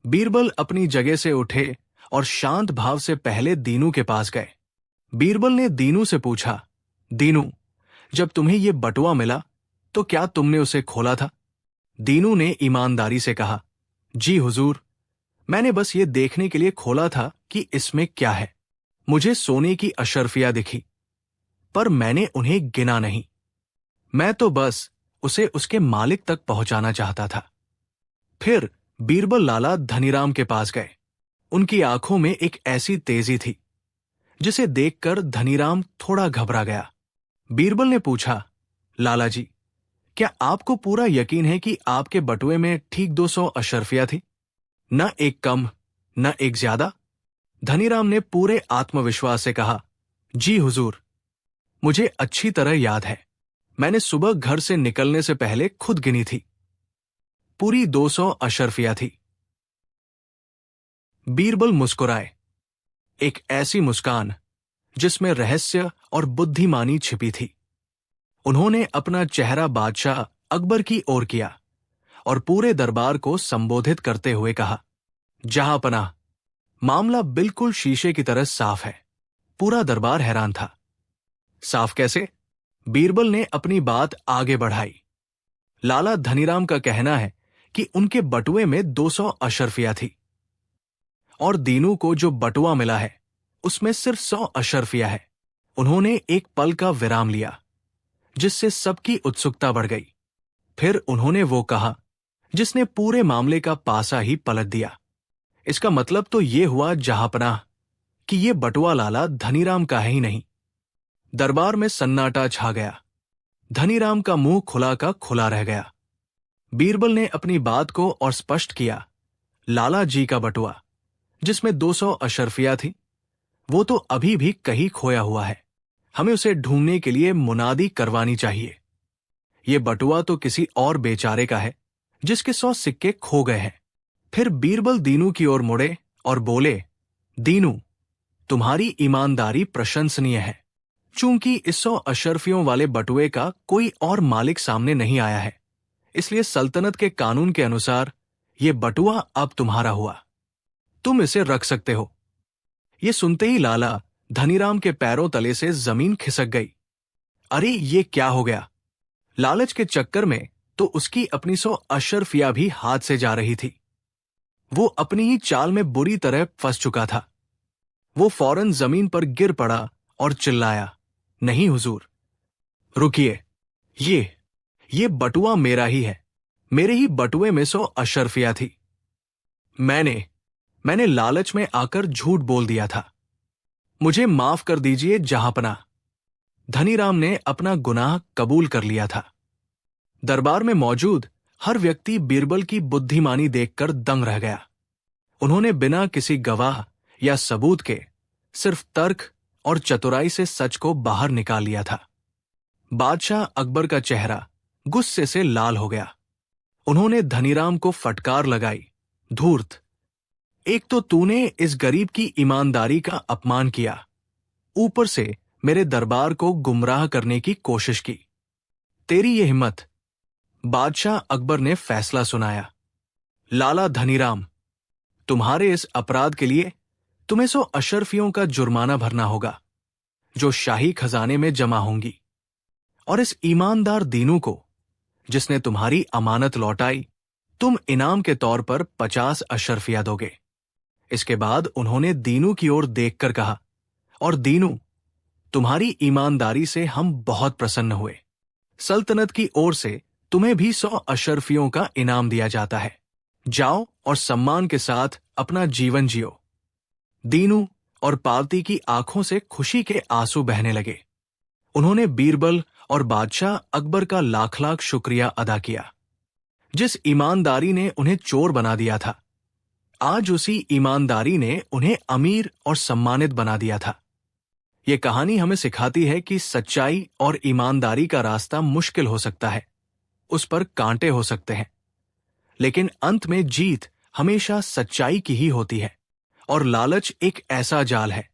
बीरबल अपनी जगह से उठे और शांत भाव से पहले दीनू के पास गए। बीरबल ने दीनू से पूछा, दीनू, जब तुम्हें यह बटुआ मिला तो क्या तुमने उसे खोला था? दीनू ने ईमानदारी से कहा, जी हुजूर, मैंने बस ये देखने के लिए खोला था कि इसमें क्या है। मुझे सोने की अशर्फियां दिखी, पर मैंने उन्हें गिना नहीं। मैं तो बस उसे उसके मालिक तक पहुंचाना चाहता था। फिर बीरबल लाला धनीराम के पास गए। उनकी आंखों में एक ऐसी तेजी थी जिसे देखकर धनीराम थोड़ा घबरा गया। बीरबल ने पूछा, लाला जी, क्या आपको पूरा यकीन है कि आपके बटुए में ठीक 200 अशर्फियां थी? न एक कम, न एक ज्यादा? धनीराम ने पूरे आत्मविश्वास से कहा, जी हुजूर, मुझे अच्छी तरह याद है। मैंने सुबह घर से निकलने से पहले खुद गिनी थी। पूरी 200 अशर्फियां थी। बीरबल मुस्कुराए, एक ऐसी मुस्कान जिसमें रहस्य और बुद्धिमानी छिपी थी। उन्होंने अपना चेहरा बादशाह अकबर की ओर किया और पूरे दरबार को संबोधित करते हुए कहा, जहांपनाह, मामला बिल्कुल शीशे की तरह साफ है। पूरा दरबार हैरान था। साफ कैसे? बीरबल ने अपनी बात आगे बढ़ाई। लाला धनीराम का कहना है कि उनके बटुए में 200 अशर्फियां थी और दीनू को जो बटुआ मिला है उसमें सिर्फ 100 अशर्फियां है। उन्होंने एक पल का विराम लिया जिससे सबकी उत्सुकता बढ़ गई। फिर उन्होंने वो कहा जिसने पूरे मामले का पासा ही पलट दिया, इसका मतलब तो ये हुआ जहांपनाह कि ये बटुआ लाला धनीराम का है ही नहीं। दरबार में सन्नाटा छा गया। धनीराम का मुंह खुला का खुला रह गया। बीरबल ने अपनी बात को और स्पष्ट किया, लाला जी का बटुआ जिसमें 200 अशर्फियां थी वो तो अभी भी कहीं खोया हुआ है। हमें उसे ढूंढने के लिए मुनादी करवानी चाहिए। ये बटुआ तो किसी और बेचारे का है जिसके 100 सिक्के खो गए हैं। फिर बीरबल दीनू की ओर मुड़े और बोले, दीनू, तुम्हारी ईमानदारी प्रशंसनीय है। चूंकि इस 100 अशर्फियों वाले बटुए का कोई और मालिक सामने नहीं आया है, इसलिए सल्तनत के कानून के अनुसार यह बटुआ अब तुम्हारा हुआ। तुम इसे रख सकते हो। ये सुनते ही लाला धनीराम के पैरों तले से जमीन खिसक गई। अरे ये क्या हो गया? लालच के चक्कर में तो उसकी अपनी 100 अशर्फियां भी हाथ से जा रही थी। वो अपनी ही चाल में बुरी तरह फंस चुका था। वो फौरन जमीन पर गिर पड़ा और चिल्लाया, नहीं हुजूर, रुकिए, ये बटुआ मेरा ही है। मेरे ही बटुए में 100 अशर्फियां थी। मैंने लालच में आकर झूठ बोल दिया था। मुझे माफ कर दीजिए जहांपना। धनीराम ने अपना गुनाह कबूल कर लिया था। दरबार में मौजूद हर व्यक्ति बीरबल की बुद्धिमानी देखकर दंग रह गया। उन्होंने बिना किसी गवाह या सबूत के सिर्फ तर्क और चतुराई से सच को बाहर निकाल लिया था। बादशाह अकबर का चेहरा गुस्से से लाल हो गया। उन्होंने धनीराम को फटकार लगाई, धूर्त, एक तो तूने इस गरीब की ईमानदारी का अपमान किया, ऊपर से मेरे दरबार को गुमराह करने की कोशिश की। तेरी ये हिम्मत। बादशाह अकबर ने फैसला सुनाया, लाला धनीराम, तुम्हारे इस अपराध के लिए तुम्हें 100 अशर्फियों का जुर्माना भरना होगा, जो शाही खजाने में जमा होंगी। और इस ईमानदार दीनू को, जिसने तुम्हारी अमानत लौटाई, तुम इनाम के तौर पर 50 अशर्फिया दोगे। इसके बाद उन्होंने दीनू की ओर देखकर कहा, और दीनू, तुम्हारी ईमानदारी से हम बहुत प्रसन्न हुए। सल्तनत की ओर से तुम्हें भी 100 अशर्फियों का इनाम दिया जाता है। जाओ और सम्मान के साथ अपना जीवन जियो। दीनू और पालती की आंखों से खुशी के आंसू बहने लगे। उन्होंने बीरबल और बादशाह अकबर का लाख लाख शुक्रिया अदा किया। जिस ईमानदारी ने उन्हें चोर बना दिया था, आज उसी ईमानदारी ने उन्हें अमीर और सम्मानित बना दिया था। ये कहानी हमें सिखाती है कि सच्चाई और ईमानदारी का रास्ता मुश्किल हो सकता है, उस पर कांटे हो सकते हैं, लेकिन अंत में जीत हमेशा सच्चाई की ही होती है। और लालच एक ऐसा जाल है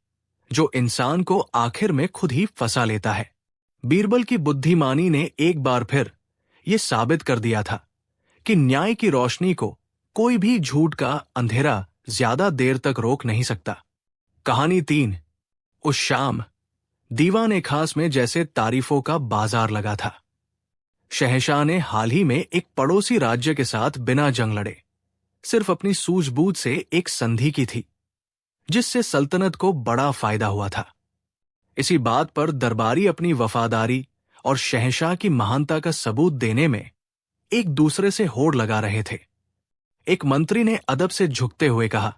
जो इंसान को आखिर में खुद ही फंसा लेता है। बीरबल की बुद्धिमानी ने एक बार फिर ये साबित कर दिया था कि न्याय की रोशनी को कोई भी झूठ का अंधेरा ज्यादा देर तक रोक नहीं सकता। कहानी 3। उस शाम दीवाने खास में जैसे तारीफों का बाजार लगा था। शहंशाह ने हाल ही में एक पड़ोसी राज्य के साथ बिना जंग लड़े सिर्फ अपनी सूझबूझ से एक संधि की थी, जिससे सल्तनत को बड़ा फायदा हुआ था। इसी बात पर दरबारी अपनी वफादारी और शहंशाह की महानता का सबूत देने में एक दूसरे से होड़ लगा रहे थे। एक मंत्री ने अदब से झुकते हुए कहा,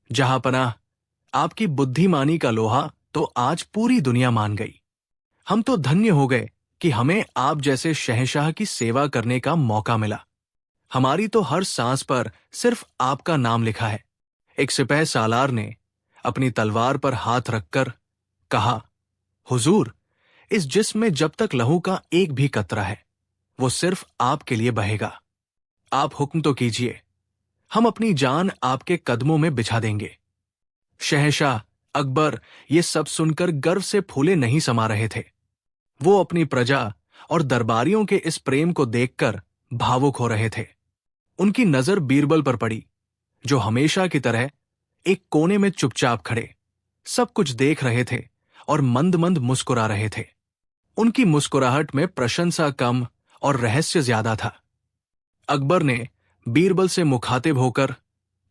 जहांपनाह, आपकी बुद्धिमानी का लोहा तो आज पूरी दुनिया मान गई। हम तो धन्य हो गए कि हमें आप जैसे शहंशाह की सेवा करने का मौका मिला। हमारी तो हर सांस पर सिर्फ आपका नाम लिखा है। एक सिपह सालार ने अपनी तलवार पर हाथ रखकर कहा, हुजूर, इस जिस्म में जब तक लहू का एक भी कतरा है, वो सिर्फ आपके लिए बहेगा। आप हुक्म तो कीजिए, हम अपनी जान आपके कदमों में बिछा देंगे। शहंशाह अकबर ये सब सुनकर गर्व से फूले नहीं समा रहे थे। वो अपनी प्रजा और दरबारियों के इस प्रेम को देखकर भावुक हो रहे थे। उनकी नजर बीरबल पर पड़ी, जो हमेशा की तरह एक कोने में चुपचाप खड़े सब कुछ देख रहे थे और मंद मंद मुस्कुरा रहे थे। उनकी मुस्कुराहट में प्रशंसा कम और रहस्य ज्यादा था। अकबर ने बीरबल से मुखातिब होकर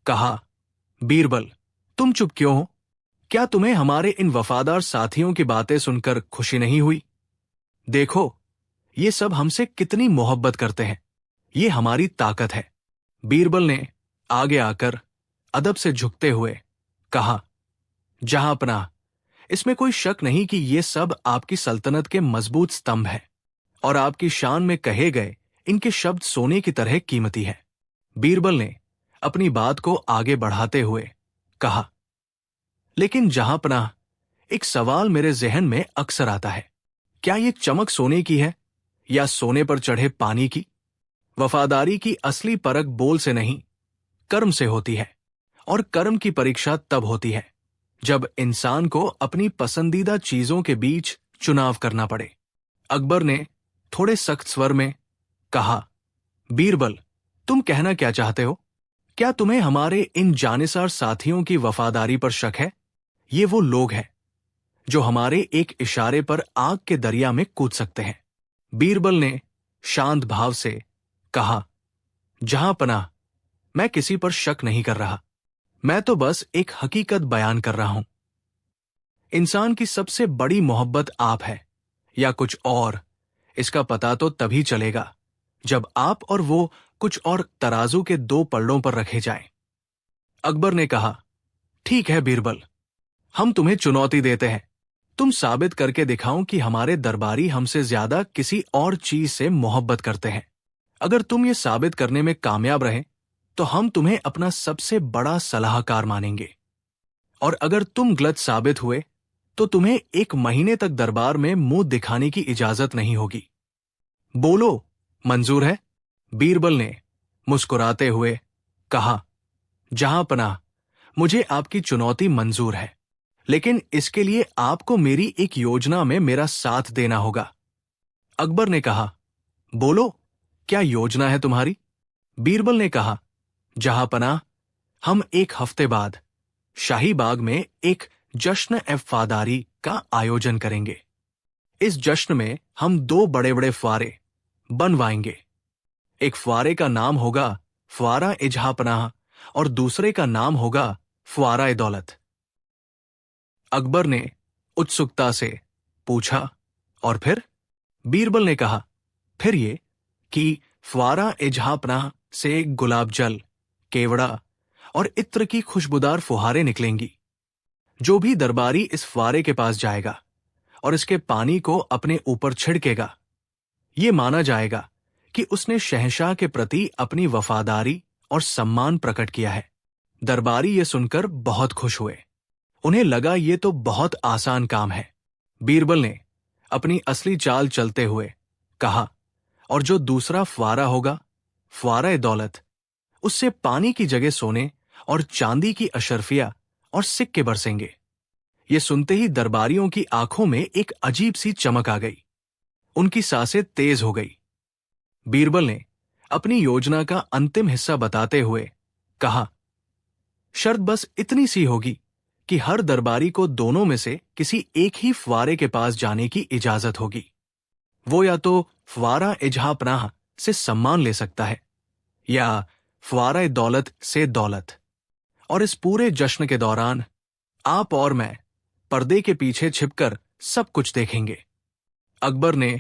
कहा, बीरबल, तुम चुप क्यों हो? क्या तुम्हें हमारे इन वफादार साथियों की बातें सुनकर खुशी नहीं हुई? देखो, ये सब हमसे कितनी मोहब्बत करते हैं। ये हमारी ताकत है। बीरबल ने आगे आकर अदब से झुकते हुए कहा, जहांपनाह, इसमें कोई शक नहीं कि ये सब आपकी सल्तनत के मजबूत स्तंभ है और आपकी शान में कहे गए इनके शब्द सोने की तरह कीमती है। बीरबल ने अपनी बात को आगे बढ़ाते हुए कहा, लेकिन जहांपनाह, एक सवाल मेरे जहन में अक्सर आता है। क्या ये चमक सोने की है या सोने पर चढ़े पानी की? वफादारी की असली परख बोल से नहीं, कर्म से होती है, और कर्म की परीक्षा तब होती है जब इंसान को अपनी पसंदीदा चीजों के बीच चुनाव करना पड़े। अकबर ने थोड़े सख्त स्वर में कहा, बीरबल, तुम कहना क्या चाहते हो? क्या तुम्हें हमारे इन जानिसार साथियों की वफादारी पर शक है? ये वो लोग हैं जो हमारे एक इशारे पर आग के दरिया में कूद सकते हैं। बीरबल ने शांत भाव से कहा, जहांपनाह, मैं किसी पर शक नहीं कर रहा। मैं तो बस एक हकीकत बयान कर रहा हूं। इंसान की सबसे बड़ी मोहब्बत आप है या कुछ और, इसका पता तो तभी चलेगा जब आप और वो कुछ और तराजू के 2 पलड़ों पर रखे जाएं। अकबर ने कहा, ठीक है बीरबल, हम तुम्हें चुनौती देते हैं। तुम साबित करके दिखाओ कि हमारे दरबारी हमसे ज्यादा किसी और चीज से मोहब्बत करते हैं। अगर तुम ये साबित करने में कामयाब रहे तो हम तुम्हें अपना सबसे बड़ा सलाहकार मानेंगे, और अगर तुम गलत साबित हुए तो तुम्हें 1 महीने तक दरबार में मुंह दिखाने की इजाजत नहीं होगी। बोलो, मंजूर है? बीरबल ने मुस्कुराते हुए कहा, जहां पनाह, मुझे आपकी चुनौती मंजूर है, लेकिन इसके लिए आपको मेरी एक योजना में मेरा साथ देना होगा। अकबर ने कहा, बोलो, क्या योजना है तुम्हारी? बीरबल ने कहा, जहां पनाह, हम 1 हफ्ते बाद शाही बाग में एक जश्न वफादारी का आयोजन करेंगे। इस जश्न में हम 2 बड़े बड़े फुआरे बनवाएंगे। एक फुआरे का नाम होगा फुआरा ए जहां पनाह और दूसरे का नाम होगा फुआरा ए दौलत। अकबर ने उत्सुकता से पूछा, और फिर? बीरबल ने कहा, फिर ये कि फुआरा ए जहां पनाह से गुलाब जल, केवड़ा और इत्र की खुशबूदार फुहारें निकलेंगी। जो भी दरबारी इस फुआरे के पास जाएगा और इसके पानी को अपने ऊपर छिड़केगा, ये माना जाएगा कि उसने शहंशाह के प्रति अपनी वफादारी और सम्मान प्रकट किया है। दरबारी ये सुनकर बहुत खुश हुए। उन्हें लगा ये तो बहुत आसान काम है। बीरबल ने अपनी असली चाल चलते हुए कहा, और जो दूसरा फुआरा होगा, फुआरा ए दौलत, उससे पानी की जगह सोने और चांदी की अशर्फिया और सिक्के बरसेंगे। ये सुनते ही दरबारियों की आंखों में एक अजीब सी चमक आ गई। उनकी सांसें तेज हो गई। बीरबल ने अपनी योजना का अंतिम हिस्सा बताते हुए कहा, शर्त बस इतनी सी होगी कि हर दरबारी को दोनों में से किसी एक ही फुआरे के पास जाने की इजाजत होगी। वो या तो फुआरा ए जहां पनाह से सम्मान ले सकता है या फुआरा ए दौलत से दौलत। और इस पूरे जश्न के दौरान आप और मैं पर्दे के पीछे छिपकर सब कुछ देखेंगे। अकबर ने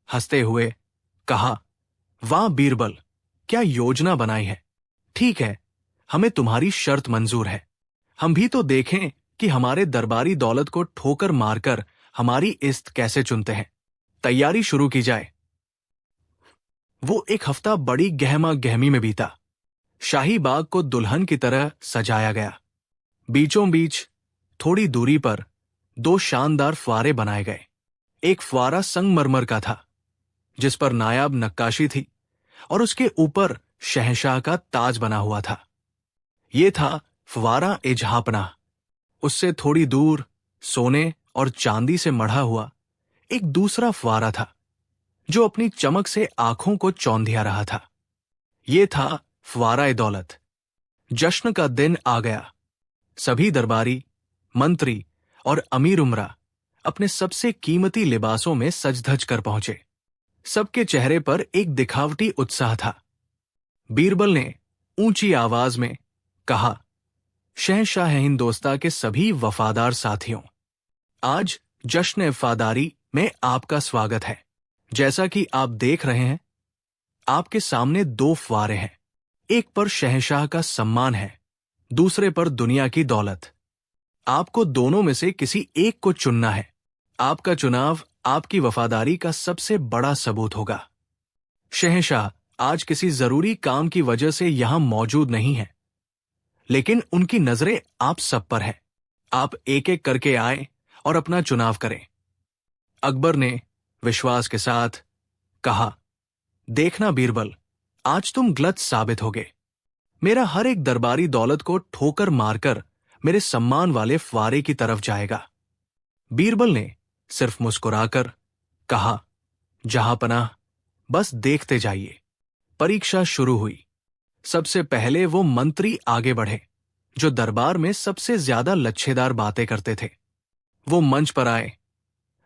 हंसते हुए कहा, वाह बीरबल, क्या योजना बनाई है। ठीक है, हमें तुम्हारी शर्त मंजूर है। हम भी तो देखें कि हमारे दरबारी दौलत को ठोकर मारकर हमारी इज्जत कैसे चुनते हैं। तैयारी शुरू की जाए। वो 1 हफ्ता बड़ी गहमा गहमी में बीता। शाही बाग को दुल्हन की तरह सजाया गया। बीचों बीच थोड़ी दूरी पर 2 शानदार फुआरे बनाए गए। एक फुआरा संगमरमर का था, जिस पर नायाब नक्काशी थी और उसके ऊपर शहंशाह का ताज बना हुआ था। ये था फुआरा ए जहां पनाह। उससे थोड़ी दूर सोने और चांदी से मढ़ा हुआ एक दूसरा फुआरा था, जो अपनी चमक से आंखों को चौंधिया रहा था। ये था फुआरा ए दौलत। जश्न का दिन आ गया। सभी दरबारी, मंत्री और अमीर उमरा अपने सबसे कीमती लिबासों में सज-धज कर पहुंचे। सबके चेहरे पर एक दिखावटी उत्साह था। बीरबल ने ऊंची आवाज में कहा, शहंशाह हिंदोस्तां के सभी वफादार साथियों, आज जश्न वफादारी में आपका स्वागत है। जैसा कि आप देख रहे हैं, आपके सामने 2 फुआरे हैं। एक पर शहंशाह का सम्मान है, दूसरे पर दुनिया की दौलत। आपको दोनों में से किसी एक को चुनना है। आपका चुनाव आपकी वफादारी का सबसे बड़ा सबूत होगा। शहंशाह आज किसी जरूरी काम की वजह से यहां मौजूद नहीं है, लेकिन उनकी नजरें आप सब पर है। आप एक एक करके आए और अपना चुनाव करें। अकबर ने विश्वास के साथ कहा, देखना बीरबल, आज तुम गलत साबित होगे। मेरा हर एक दरबारी दौलत को ठोकर मारकर मेरे सम्मान वाले फुआरे की तरफ जाएगा। बीरबल ने सिर्फ मुस्कुराकर कहा, जहां पनाह, बस देखते जाइए। परीक्षा शुरू हुई। सबसे पहले वो मंत्री आगे बढ़े, जो दरबार में सबसे ज्यादा लच्छेदार बातें करते थे। वो मंच पर आए।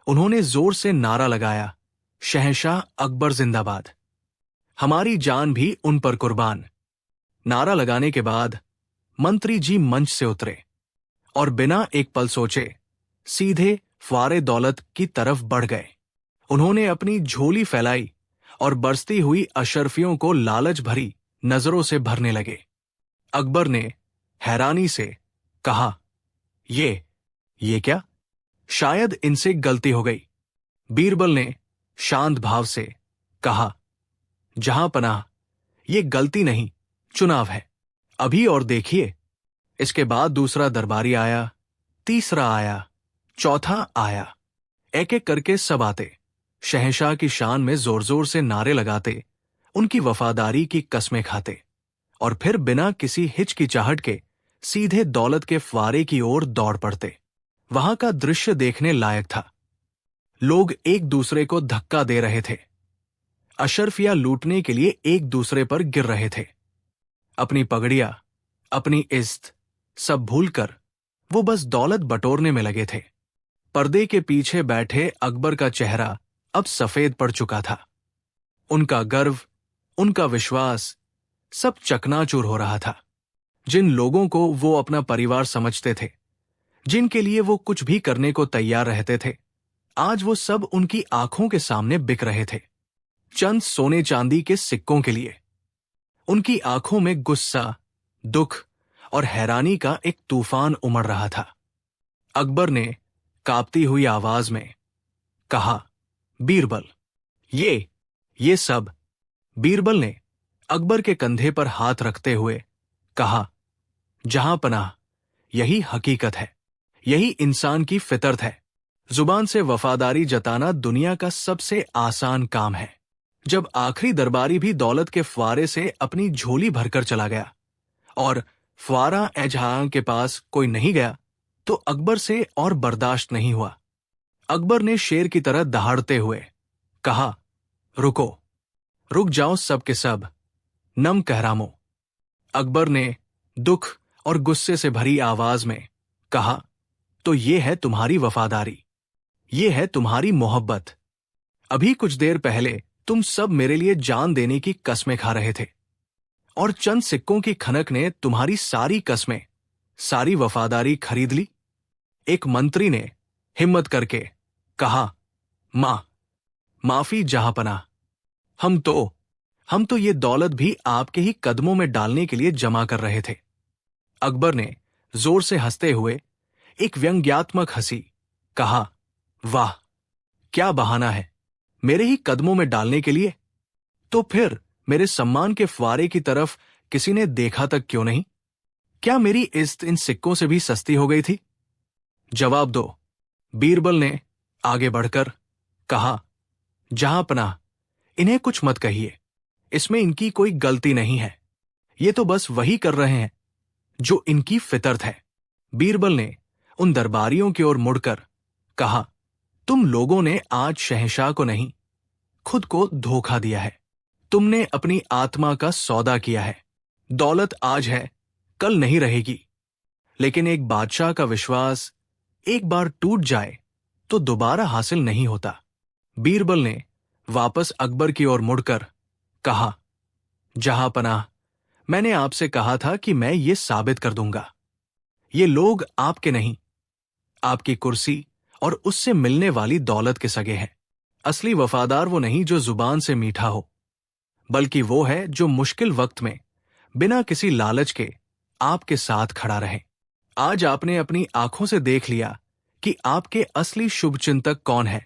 उन्होंने जोर से नारा लगाया, शहंशाह अकबर जिंदाबाद। हमारी जान भी उन पर कुर्बान। नारा लगाने के बाद मंत्री जी मंच से उतरे और बिना एक पल सोचे सीधे फुआरे दौलत की तरफ बढ़ गए। उन्होंने अपनी झोली फैलाई और बरसती हुई अशर्फियों को लालच भरी नजरों से भरने लगे। अकबर ने हैरानी से कहा, ये क्या? शायद इनसे गलती हो गई। बीरबल ने शांत भाव से कहा, जहां पनाह, ये गलती नहीं, चुनाव है। अभी और देखिए। इसके बाद दूसरा दरबारी आया, तीसरा आया, चौथा आया। एक एक करके सब आते, शहंशाह की शान में जोर जोर से नारे लगाते, उनकी वफादारी की कस्में खाते, और फिर बिना किसी हिचकिचाहट के सीधे दौलत के फुवारे की ओर दौड़ पड़ते। वहां का दृश्य देखने लायक था। लोग एक दूसरे को धक्का दे रहे थे, अशर्फिया लूटने के लिए एक दूसरे पर गिर रहे थे। अपनी पगड़ियां, अपनी इज्जत सब भूलकर वो बस दौलत बटोरने में लगे थे। पर्दे के पीछे बैठे अकबर का चेहरा अब सफेद पड़ चुका था। उनका गर्व, उनका विश्वास सब चकनाचूर हो रहा था। जिन लोगों को वो अपना परिवार समझते थे, जिनके लिए वो कुछ भी करने को तैयार रहते थे, आज वो सब उनकी आंखों के सामने बिक रहे थे, चंद सोने चांदी के सिक्कों के लिए। उनकी आंखों में गुस्सा, दुख और हैरानी का एक तूफान उमड़ रहा था। अकबर ने कांपती हुई आवाज में कहा, बीरबल, ये सब। बीरबल ने अकबर के कंधे पर हाथ रखते हुए कहा, जहां पनाह, यही हकीकत है, यही इंसान की फितरत है। जुबान से वफादारी जताना दुनिया का सबसे आसान काम है। जब आखिरी दरबारी भी दौलत के फुवारे से अपनी झोली भरकर चला गया और फुवारा एजहां के पास कोई नहीं गया, तो अकबर से और बर्दाश्त नहीं हुआ। अकबर ने शेर की तरह दहाड़ते हुए कहा, रुको, रुक जाओ सब के सब, नम कहरामो। अकबर ने दुख और गुस्से से भरी आवाज में कहा, तो ये है तुम्हारी वफादारी, ये है तुम्हारी मोहब्बत। अभी कुछ देर पहले तुम सब मेरे लिए जान देने की कस्में खा रहे थे, और चंद सिक्कों की खनक ने तुम्हारी सारी कस्में, सारी वफादारी खरीद ली। एक मंत्री ने हिम्मत करके कहा, माफी जहांपनाह, हम तो ये दौलत भी आपके ही कदमों में डालने के लिए जमा कर रहे थे। अकबर ने जोर से हंसते हुए एक व्यंग्यात्मक हंसी कहा, वाह, क्या बहाना है, मेरे ही कदमों में डालने के लिए। तो फिर मेरे सम्मान के फुवारे की तरफ किसी ने देखा तक क्यों नहीं? क्या मेरी इज्जत इन सिक्कों से भी सस्ती हो गई थी? जवाब दो। बीरबल ने आगे बढ़कर कहा, जहांपनाह, इन्हें कुछ मत कहिए, इसमें इनकी कोई गलती नहीं है। ये तो बस वही कर रहे हैं जो इनकी फितरत है। बीरबल ने उन दरबारियों की ओर मुड़कर कहा, तुम लोगों ने आज शहंशाह को नहीं, खुद को धोखा दिया है। तुमने अपनी आत्मा का सौदा किया है। दौलत आज है, कल नहीं रहेगी, लेकिन एक बादशाह का विश्वास एक बार टूट जाए तो दोबारा हासिल नहीं होता। बीरबल ने वापस अकबर की ओर मुड़कर कहा, जहांपनाह, मैंने आपसे कहा था कि मैं ये साबित कर दूंगा। ये लोग आपके नहीं, आपकी कुर्सी और उससे मिलने वाली दौलत के सगे हैं। असली वफादार वो नहीं जो जुबान से मीठा हो, बल्कि वो है जो मुश्किल वक्त में बिना किसी लालच के आपके साथ खड़ा रहे। आज आपने अपनी आंखों से देख लिया कि आपके असली शुभचिंतक कौन है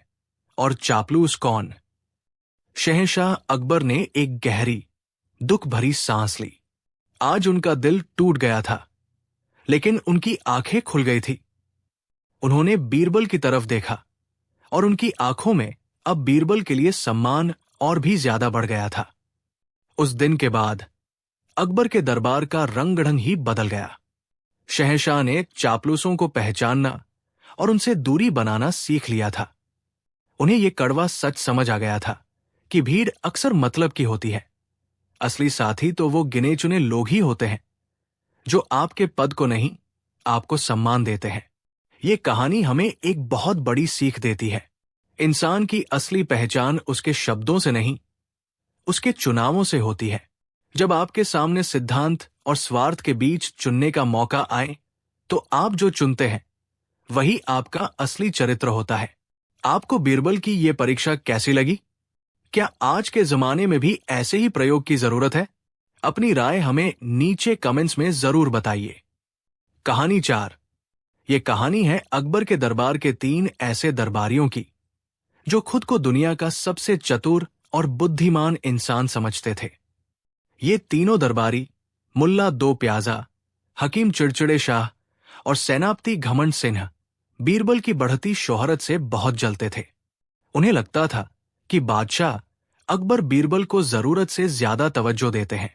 और चापलूस कौन। शहंशाह अकबर ने एक गहरी, दुख भरी सांस ली। आज उनका दिल टूट गया था, लेकिन उनकी आंखें खुल गई थी। उन्होंने बीरबल की तरफ देखा और उनकी आंखों में अब बीरबल के लिए सम्मान और भी ज्यादा बढ़ गया था। उस दिन के बाद अकबर के दरबार का रंग ढंग ही बदल गया। शहंशाह ने चापलूसों को पहचानना और उनसे दूरी बनाना सीख लिया था। उन्हें यह कड़वा सच समझ आ गया था कि भीड़ अक्सर मतलब की होती है। असली साथी तो वो गिने चुने लोग ही होते हैं जो आपके पद को नहीं, आपको सम्मान देते हैं। ये कहानी हमें एक बहुत बड़ी सीख देती है। इंसान की असली पहचान उसके शब्दों से नहीं, उसके चुनावों से होती है। जब आपके सामने सिद्धांत और स्वार्थ के बीच चुनने का मौका आए, तो आप जो चुनते हैं वही आपका असली चरित्र होता है। आपको बीरबल की ये परीक्षा कैसी लगी? क्या आज के जमाने में भी ऐसे ही प्रयोग की जरूरत है? अपनी राय हमें नीचे कमेंट्स में जरूर बताइए। कहानी 4, ये कहानी है अकबर के दरबार के 3 ऐसे दरबारियों की जो खुद को दुनिया का सबसे चतुर और बुद्धिमान इंसान समझते थे। ये तीनों दरबारी मुल्ला दो प्याजा, हकीम चिड़चिड़े शाह और सेनापति घमंड सिन्हा बीरबल की बढ़ती शोहरत से बहुत जलते थे। उन्हें लगता था कि बादशाह अकबर बीरबल को जरूरत से ज्यादा तवज्जो देते हैं।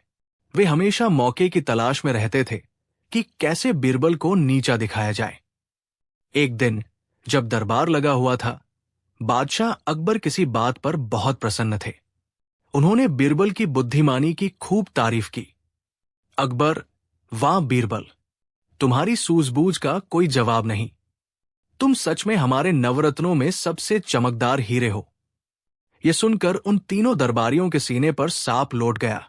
वे हमेशा मौके की तलाश में रहते थे कि कैसे बीरबल को नीचा दिखाया जाए। एक दिन जब दरबार लगा हुआ था, बादशाह अकबर किसी बात पर बहुत प्रसन्न थे। उन्होंने बीरबल की बुद्धिमानी की खूब तारीफ की। अकबर, वाह बीरबल, तुम्हारी सूझबूझ का कोई जवाब नहीं। तुम सच में हमारे नवरत्नों में सबसे चमकदार हीरे हो। यह सुनकर उन तीनों दरबारियों के सीने पर सांप लौट गया।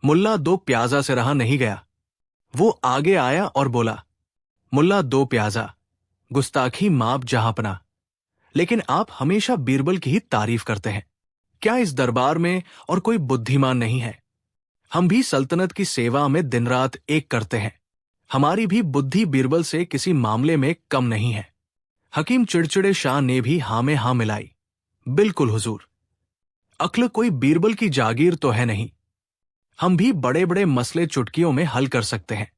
मुल्ला दो प्याजा से रहा नहीं गया। वो आगे आया और बोला, मुल्ला दो प्याजा, गुस्ताखी माप जहांपना, लेकिन आप हमेशा बीरबल की ही तारीफ करते हैं। क्या इस दरबार में और कोई बुद्धिमान नहीं है? हम भी सल्तनत की सेवा में दिन रात एक करते हैं। हमारी भी बुद्धि बीरबल से किसी मामले में कम नहीं है। हकीम चिड़चिड़े शाह ने भी हां में हां मिलाई। बिल्कुल हुजूर, अक्ल कोई बीरबल की जागीर तो है नहीं। हम भी बड़े बड़े मसले चुटकियों में हल कर सकते हैं।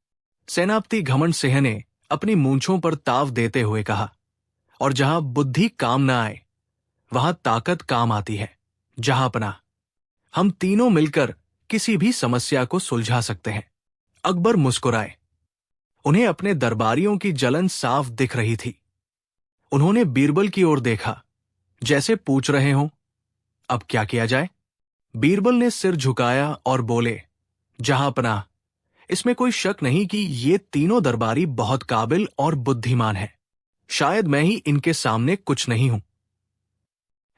सेनापति घमंड सिंह ने अपनी मूंछों पर ताव देते हुए कहा, और जहां बुद्धि काम न आए वहां ताकत काम आती है। जहांपना, हम तीनों मिलकर किसी भी समस्या को सुलझा सकते हैं। अकबर मुस्कुराए। उन्हें अपने दरबारियों की जलन साफ दिख रही थी। उन्होंने बीरबल की ओर देखा, जैसे पूछ रहे हों, अब क्या किया जाए? बीरबल ने सिर झुकाया और बोले, जहांपना, इसमें कोई शक नहीं कि ये तीनों दरबारी बहुत काबिल और बुद्धिमान हैं। शायद मैं ही इनके सामने कुछ नहीं हूं।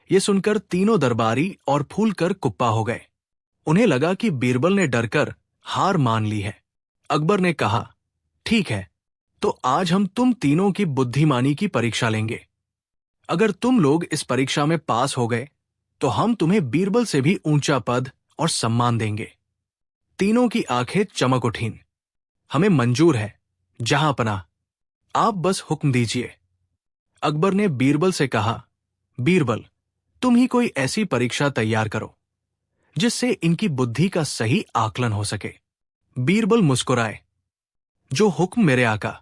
ये सुनकर तीनों दरबारी और फूलकर कुप्पा हो गए। उन्हें लगा कि बीरबल ने डरकर हार मान ली है। अकबर ने कहा, ठीक है, तो आज हम तुम तीनों की बुद्धिमानी की परीक्षा लेंगे। अगर तुम लोग इस परीक्षा में पास हो गए तो हम तुम्हें बीरबल से भी ऊंचा पद और सम्मान देंगे। तीनों की आंखें चमक उठीं। हमें मंजूर है जहांपना, आप बस हुक्म दीजिए। अकबर ने बीरबल से कहा, बीरबल, तुम ही कोई ऐसी परीक्षा तैयार करो जिससे इनकी बुद्धि का सही आकलन हो सके। बीरबल मुस्कुराए, जो हुक्म मेरे आका,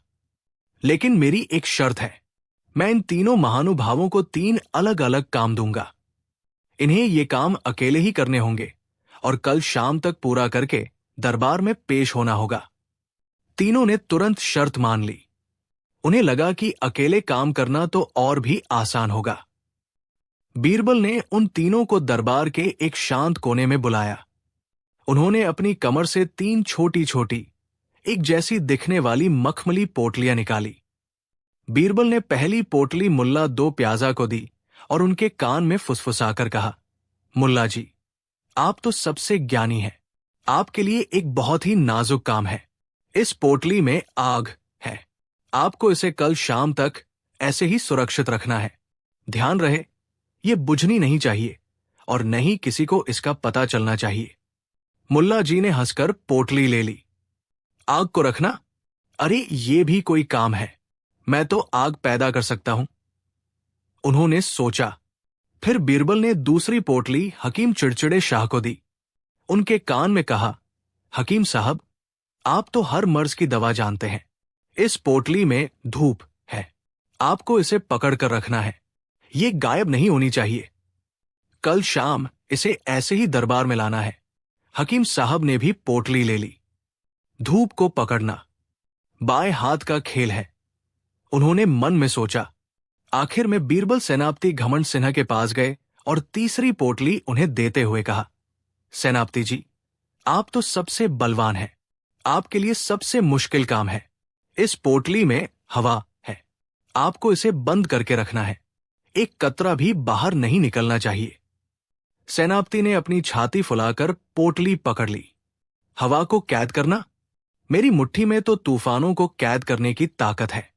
लेकिन मेरी एक शर्त है। मैं इन तीनों महानुभावों को 3 अलग अलग काम दूंगा। इन्हें ये काम अकेले ही करने होंगे और कल शाम तक पूरा करके दरबार में पेश होना होगा। तीनों ने तुरंत शर्त मान ली। उन्हें लगा कि अकेले काम करना तो और भी आसान होगा। बीरबल ने उन तीनों को दरबार के एक शांत कोने में बुलाया। उन्होंने अपनी कमर से 3 छोटी छोटी, एक जैसी दिखने वाली मखमली पोटलियां निकाली। बीरबल ने पहली पोटली मुल्ला दो प्याजा को दी और उनके कान में फुसफुसाकर कहा, मुल्ला जी, आप तो सबसे ज्ञानी हैं। आपके लिए एक बहुत ही नाजुक काम है। इस पोटली में आग है। आपको इसे कल शाम तक ऐसे ही सुरक्षित रखना है। ध्यान रहे, ये बुझनी नहीं चाहिए और न ही किसी को इसका पता चलना चाहिए। मुल्ला जी ने हंसकर पोटली ले ली। आग को रखना? अरे ये भी कोई काम है। मैं तो आग पैदा कर सकता हूं। उन्होंने सोचा। फिर बीरबल ने दूसरी पोटली हकीम चिड़चिड़े शाह को दी। उनके कान में कहा, हकीम साहब, आप तो हर मर्ज की दवा जानते हैं। इस पोटली में धूप है। आपको इसे पकड़ कर रखना है। ये गायब नहीं होनी चाहिए। कल शाम इसे ऐसे ही दरबार में लाना है। हकीम साहब ने भी पोटली ले ली। धूप को पकड़ना बाएं हाथ का खेल है। उन्होंने मन में सोचा। आखिर में बीरबल सेनापति घमंड सिन्हा के पास गए और तीसरी पोटली उन्हें देते हुए कहा, सेनापति जी, आप तो सबसे बलवान हैं। आपके लिए सबसे मुश्किल काम है। इस पोटली में हवा है। आपको इसे बंद करके रखना है। एक कतरा भी बाहर नहीं निकलना चाहिए। सेनापति ने अपनी छाती फुलाकर पोटली पकड़ ली। हवा को कैद करना? मेरी मुट्ठी में तो तूफानों को कैद करने की ताकत है।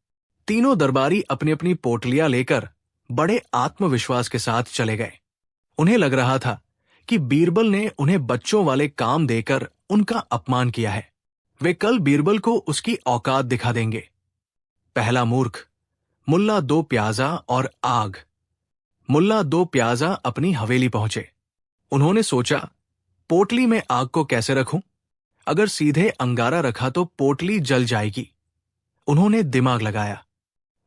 तीनों दरबारी अपनी अपनी पोटलियां लेकर बड़े आत्मविश्वास के साथ चले गए। उन्हें लग रहा था कि बीरबल ने उन्हें बच्चों वाले काम देकर उनका अपमान किया है। वे कल बीरबल को उसकी औकात दिखा देंगे। पहला मूर्ख, मुल्ला दो प्याजा और आग। मुल्ला दो प्याजा अपनी हवेली पहुंचे। उन्होंने सोचा, पोटली में आग को कैसे रखूं? अगर सीधे अंगारा रखा तो पोटली जल जाएगी। उन्होंने दिमाग लगाया।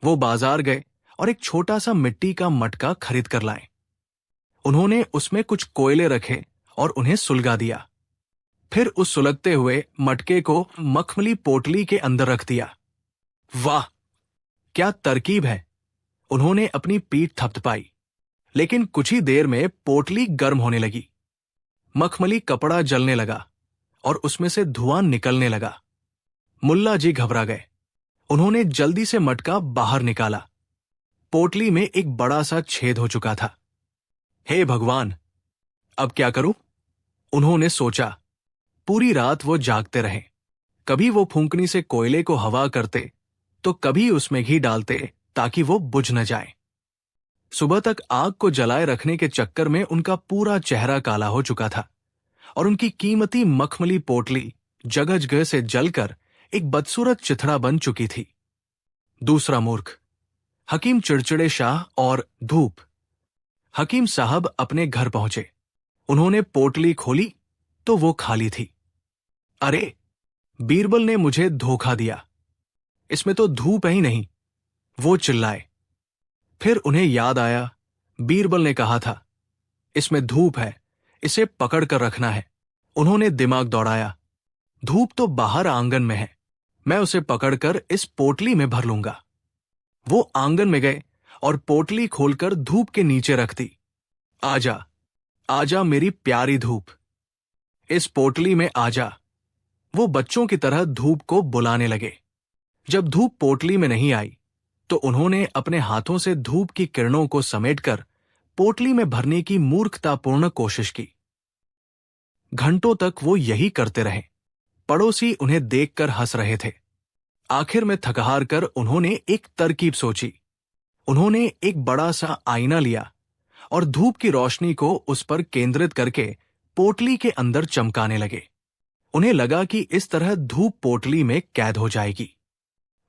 वो बाजार गए और एक छोटा सा मिट्टी का मटका खरीद कर लाए। उन्होंने उसमें कुछ कोयले रखे और उन्हें सुलगा दिया। फिर उस सुलगते हुए मटके को मखमली पोटली के अंदर रख दिया। वाह, क्या तरकीब है! उन्होंने अपनी पीठ थपथपाई। लेकिन कुछ ही देर में पोटली गर्म होने लगी। मखमली कपड़ा जलने लगा और उसमें से धुआं निकलने लगा। मुल्ला जी घबरा गए। उन्होंने जल्दी से मटका बाहर निकाला। पोटली में एक बड़ा सा छेद हो चुका था। हे भगवान, अब क्या करूं? उन्होंने सोचा। पूरी रात वो जागते रहे। कभी वो फूंकनी से कोयले को हवा करते तो कभी उसमें घी डालते ताकि वो बुझ न जाए। सुबह तक आग को जलाए रखने के चक्कर में उनका पूरा चेहरा काला हो चुका था और उनकी कीमती मखमली पोटली जगह जगह से जलकर एक बदसूरत चिथड़ा बन चुकी थी। दूसरा मूर्ख, हकीम चिड़चिड़े शाह और धूप। हकीम साहब अपने घर पहुंचे। उन्होंने पोटली खोली तो वो खाली थी। अरे, बीरबल ने मुझे धोखा दिया। इसमें तो धूप ही नहीं, वो चिल्लाए। फिर उन्हें याद आया, बीरबल ने कहा था, इसमें धूप है, इसे पकड़ कर रखना है। उन्होंने दिमाग दौड़ाया। धूप तो बाहर आंगन में है, मैं उसे पकड़कर इस पोटली में भर लूंगा। वो आंगन में गए और पोटली खोलकर धूप के नीचे रख दी। आजा, आजा मेरी प्यारी धूप, इस पोटली में आजा। वो बच्चों की तरह धूप को बुलाने लगे। जब धूप पोटली में नहीं आई तो उन्होंने अपने हाथों से धूप की किरणों को समेटकर पोटली में भरने की मूर्खतापूर्ण कोशिश की। घंटों तक वो यही करते रहे। पड़ोसी उन्हें देखकर हंस रहे थे। आखिर में थकहार कर उन्होंने एक तरकीब सोची। उन्होंने एक बड़ा सा आईना लिया और धूप की रोशनी को उस पर केंद्रित करके पोटली के अंदर चमकाने लगे। उन्हें लगा कि इस तरह धूप पोटली में कैद हो जाएगी।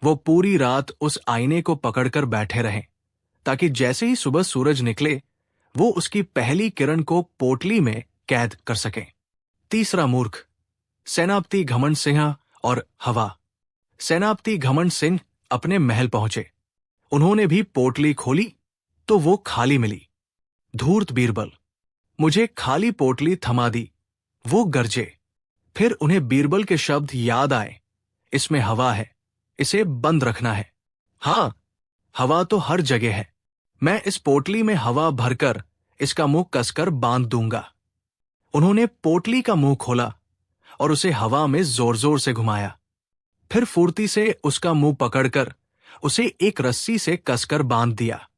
वो पूरी रात उस आईने को पकड़कर बैठे रहें ताकि जैसे ही सुबह सूरज निकले वो उसकी पहली किरण को पोटली में कैद कर सकें। तीसरा मूर्ख, सेनापति घमंड सिंह और हवा। सेनापति घमंड सिंह अपने महल पहुंचे। उन्होंने भी पोटली खोली तो वो खाली मिली। धूर्त बीरबल, मुझे खाली पोटली थमा दी, वो गरजे। फिर उन्हें बीरबल के शब्द याद आए, इसमें हवा है, इसे बंद रखना है। हाँ, हवा तो हर जगह है। मैं इस पोटली में हवा भरकर इसका मुंह कसकर बांध दूंगा। उन्होंने पोटली का मुंह खोला और उसे हवा में जोर जोर से घुमाया। फिर फुर्ती से उसका मुंह पकड़कर उसे एक रस्सी से कसकर बांध दिया।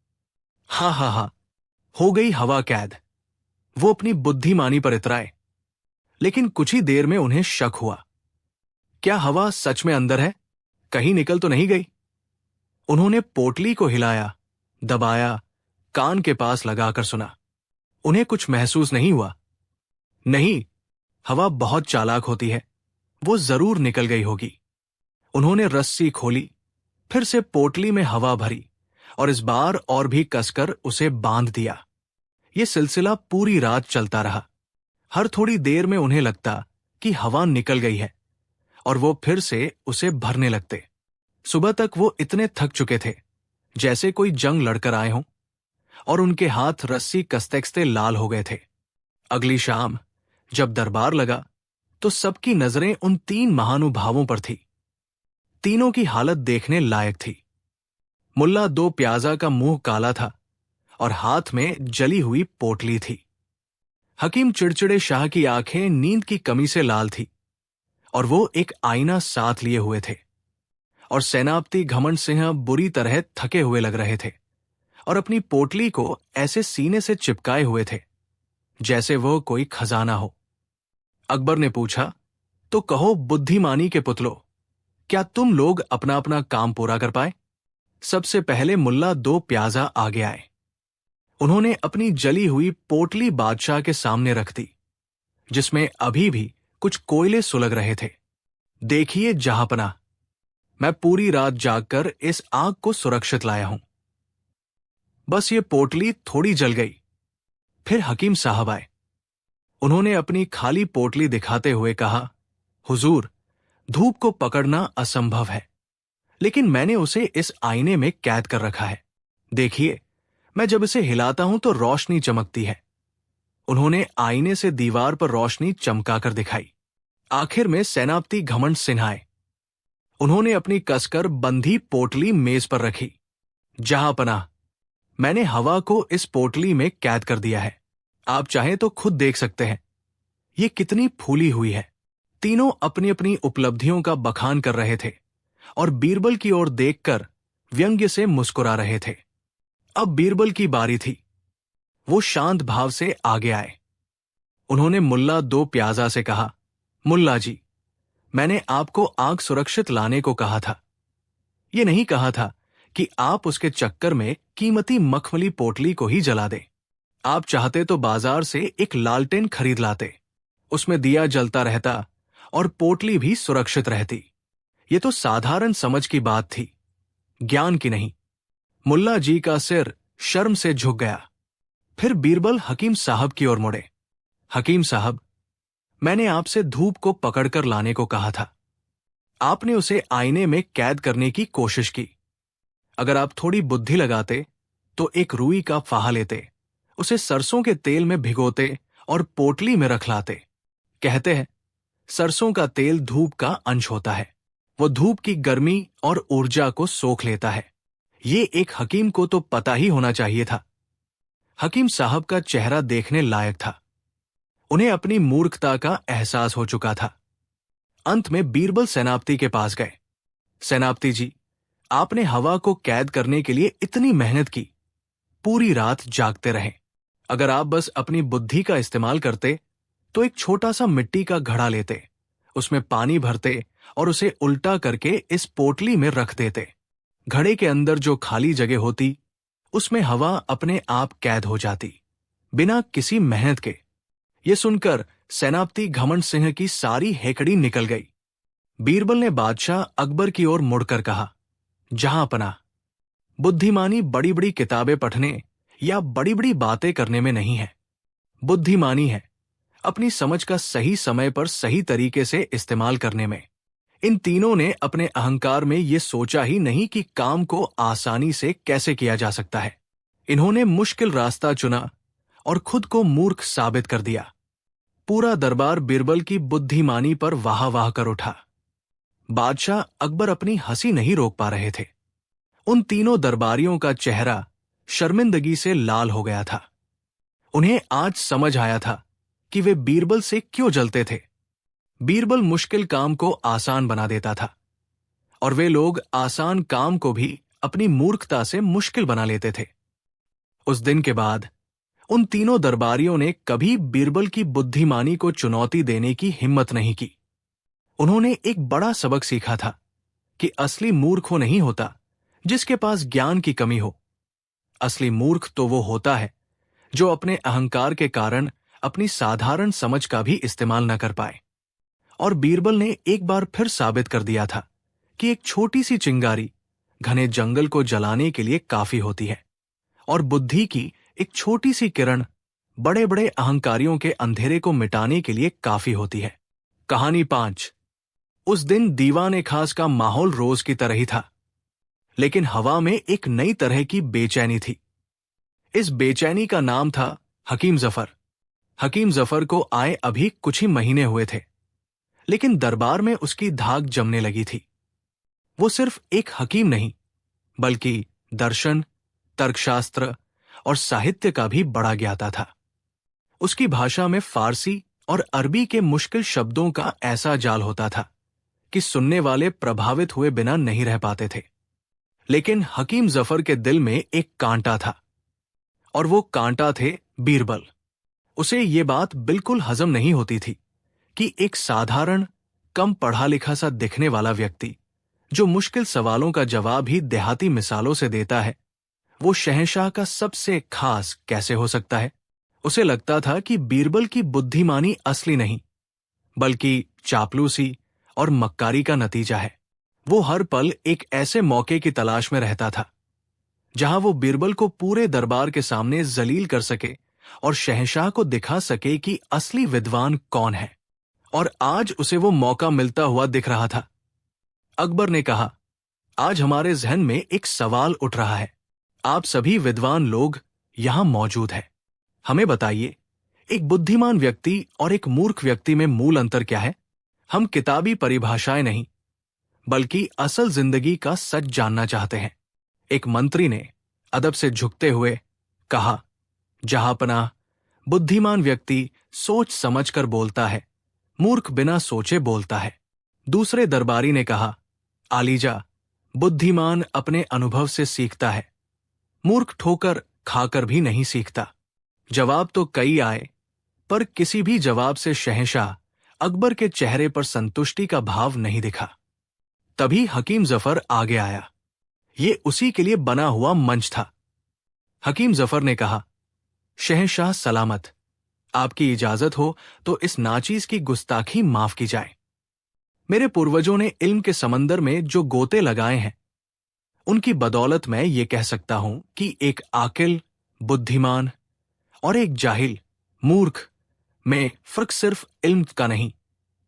हा हा हा, हो गई हवा कैद। वो अपनी बुद्धिमानी पर इतराए। लेकिन कुछ ही देर में उन्हें शक हुआ, क्या हवा सच में अंदर है? कहीं निकल तो नहीं गई? उन्होंने पोटली को हिलाया, दबाया, कान के पास लगाकर सुना। उन्हें कुछ महसूस नहीं हुआ। नहीं, हवा बहुत चालाक होती है, वो जरूर निकल गई होगी। उन्होंने रस्सी खोली, फिर से पोटली में हवा भरी और इस बार और भी कसकर उसे बांध दिया। ये सिलसिला पूरी रात चलता रहा। हर थोड़ी देर में उन्हें लगता कि हवा निकल गई है और वो फिर से उसे भरने लगते। सुबह तक वो इतने थक चुके थे जैसे कोई जंग लड़कर आए हों और उनके हाथ रस्सी कसते-कसते लाल हो गए थे। अगली शाम जब दरबार लगा तो सबकी नजरें उन 3 महानुभावों पर थी। तीनों की हालत देखने लायक थी। मुल्ला दो प्याजा का मुंह काला था और हाथ में जली हुई पोटली थी। हकीम चिड़चिड़े शाह की आंखें नींद की कमी से लाल थी और वो एक आईना साथ लिए हुए थे। और सेनापति घमंड सिंह बुरी तरह थके हुए लग रहे थे और अपनी पोटली को ऐसे सीने से चिपकाए हुए थे जैसे वो कोई खजाना हो। अकबर ने पूछा, तो कहो बुद्धिमानी के पुतलो, क्या तुम लोग अपना अपना काम पूरा कर पाए? सबसे पहले मुल्ला दो प्याजा आगे आए। उन्होंने अपनी जली हुई पोटली बादशाह के सामने रख दी, जिसमें अभी भी कुछ कोयले सुलग रहे थे। देखिए जहांपना, मैं पूरी रात जागकर इस आग को सुरक्षित लाया हूं। बस ये पोटली थोड़ी जल गई। फिर हकीम साहब आए। उन्होंने अपनी खाली पोटली दिखाते हुए कहा, हुजूर, धूप को पकड़ना असंभव है, लेकिन मैंने उसे इस आईने में कैद कर रखा है। देखिए, मैं जब इसे हिलाता हूं तो रोशनी चमकती है। उन्होंने आईने से दीवार पर रोशनी चमकाकर दिखाई। आखिर में सेनापति घमंड सिन्हा आए। उन्होंने अपनी कसकर बंधी पोटली मेज पर रखी। जहांपनाह, मैंने हवा को इस पोटली में कैद कर दिया है। आप चाहें तो खुद देख सकते हैं ये कितनी फूली हुई है। तीनों अपनी अपनी उपलब्धियों का बखान कर रहे थे और बीरबल की ओर देखकर व्यंग्य से मुस्कुरा रहे थे। अब बीरबल की बारी थी। वो शांत भाव से आगे आए। उन्होंने मुल्ला दो प्याजा से कहा, मुल्ला जी, मैंने आपको आग सुरक्षित लाने को कहा था। ये नहीं कहा था कि आप उसके चक्कर में कीमती मखमली पोटली को ही जला दें। आप चाहते तो बाजार से एक लालटेन खरीद लाते, उसमें दिया जलता रहता और पोटली भी सुरक्षित रहती। ये तो साधारण समझ की बात थी, ज्ञान की नहीं। मुल्ला जी का सिर शर्म से झुक गया। फिर बीरबल हकीम साहब की ओर मुड़े। हकीम साहब, मैंने आपसे धूप को पकड़कर लाने को कहा था। आपने उसे आईने में कैद करने की कोशिश की। अगर आप थोड़ी बुद्धि लगाते तो एक रुई का फाहा लेते, उसे सरसों के तेल में भिगोते और पोटली में रख लाते। कहते हैं, सरसों का तेल धूप का अंश होता है। वो धूप की गर्मी और ऊर्जा को सोख लेता है। ये एक हकीम को तो पता ही होना चाहिए था। हकीम साहब का चेहरा देखने लायक था। उन्हें अपनी मूर्खता का एहसास हो चुका था। अंत में बीरबल सेनापति के पास गए। सेनापति जी, आपने हवा को कैद करने के लिए इतनी मेहनत की, पूरी रात जागते रहे। अगर आप बस अपनी बुद्धि का इस्तेमाल करते तो एक छोटा सा मिट्टी का घड़ा लेते, उसमें पानी भरते और उसे उल्टा करके इस पोटली में रख देते। घड़े के अंदर जो खाली जगह होती, उसमें हवा अपने आप कैद हो जाती, बिना किसी मेहनत के। ये सुनकर सेनापति घमंड सिंह की सारी हेकड़ी निकल गई। बीरबल ने बादशाह अकबर की ओर मुड़कर कहा, जहांपनाह, बुद्धिमानी बड़ी बड़ी किताबें पढ़ने या बड़ी बड़ी बातें करने में नहीं है। बुद्धिमानी है अपनी समझ का सही समय पर सही तरीके से इस्तेमाल करने में। इन तीनों ने अपने अहंकार में ये सोचा ही नहीं कि काम को आसानी से कैसे किया जा सकता है। इन्होंने मुश्किल रास्ता चुना और खुद को मूर्ख साबित कर दिया। पूरा दरबार बीरबल की बुद्धिमानी पर वाह वाह कर उठा। बादशाह अकबर अपनी हंसी नहीं रोक पा रहे थे। उन तीनों दरबारियों का चेहरा शर्मिंदगी से लाल हो गया था। उन्हें आज समझ आया था कि वे बीरबल से क्यों जलते थे। बीरबल मुश्किल काम को आसान बना देता था और वे लोग आसान काम को भी अपनी मूर्खता से मुश्किल बना लेते थे। उस दिन के बाद उन तीनों दरबारियों ने कभी बीरबल की बुद्धिमानी को चुनौती देने की हिम्मत नहीं की। उन्होंने एक बड़ा सबक सीखा था कि असली मूर्ख वो नहीं होता जिसके पास ज्ञान की कमी हो। असली मूर्ख तो वो होता है जो अपने अहंकार के कारण अपनी साधारण समझ का भी इस्तेमाल न कर पाए। और बीरबल ने एक बार फिर साबित कर दिया था कि एक छोटी सी चिंगारी घने जंगल को जलाने के लिए काफी होती है और बुद्धि की एक छोटी सी किरण बड़े बड़े अहंकारियों के अंधेरे को मिटाने के लिए काफी होती है। कहानी 5। उस दिन दीवाने खास का माहौल रोज की तरह ही था, लेकिन हवा में एक नई तरह की बेचैनी थी। इस बेचैनी का नाम था हकीम जफर। हकीम जफर को आए अभी कुछ ही महीने हुए थे, लेकिन दरबार में उसकी धाक जमने लगी थी। वो सिर्फ एक हकीम नहीं, बल्कि दर्शन, तर्कशास्त्र और साहित्य का भी बड़ा ज्ञाता था। उसकी भाषा में फारसी और अरबी के मुश्किल शब्दों का ऐसा जाल होता था कि सुनने वाले प्रभावित हुए बिना नहीं रह पाते थे। लेकिन हकीम जफर के दिल में एक कांटा था, और वो कांटा थे बीरबल। उसे ये बात बिल्कुल हजम नहीं होती थी कि एक साधारण, कम पढ़ा लिखा सा दिखने वाला व्यक्ति जो मुश्किल सवालों का जवाब ही देहाती मिसालों से देता है, वो शहंशाह का सबसे खास कैसे हो सकता है। उसे लगता था कि बीरबल की बुद्धिमानी असली नहीं, बल्कि चापलूसी और मक्कारी का नतीजा है। वो हर पल एक ऐसे मौके की तलाश में रहता था जहां वो बीरबल को पूरे दरबार के सामने जलील कर सके और शहंशाह को दिखा सके कि असली विद्वान कौन है। और आज उसे वो मौका मिलता हुआ दिख रहा था। अकबर ने कहा, आज हमारे जहन में एक सवाल उठ रहा है। आप सभी विद्वान लोग यहां मौजूद हैं। हमें बताइए, एक बुद्धिमान व्यक्ति और एक मूर्ख व्यक्ति में मूल अंतर क्या है? हम किताबी परिभाषाएं नहीं, बल्कि असल जिंदगी का सच जानना चाहते हैं। एक मंत्री ने अदब से झुकते हुए कहा, जहांपनाह, बुद्धिमान व्यक्ति सोच समझकर बोलता है, मूर्ख बिना सोचे बोलता है। दूसरे दरबारी ने कहा, आलीजा, बुद्धिमान अपने अनुभव से सीखता है, मूर्ख ठोकर खाकर भी नहीं सीखता। जवाब तो कई आए, पर किसी भी जवाब से शहंशाह अकबर के चेहरे पर संतुष्टि का भाव नहीं दिखा। तभी हकीम जफर आगे आया। ये उसी के लिए बना हुआ मंच था। हकीम जफर ने कहा, शहंशाह सलामत, आपकी इजाजत हो तो इस नाचीज की गुस्ताखी माफ की जाए। मेरे पूर्वजों ने इल्म के समंदर में जो गोते लगाए हैं, उनकी बदौलत मैं ये कह सकता हूं कि एक आकिल, बुद्धिमान और एक जाहिल, मूर्ख में फर्क सिर्फ इल्म का नहीं,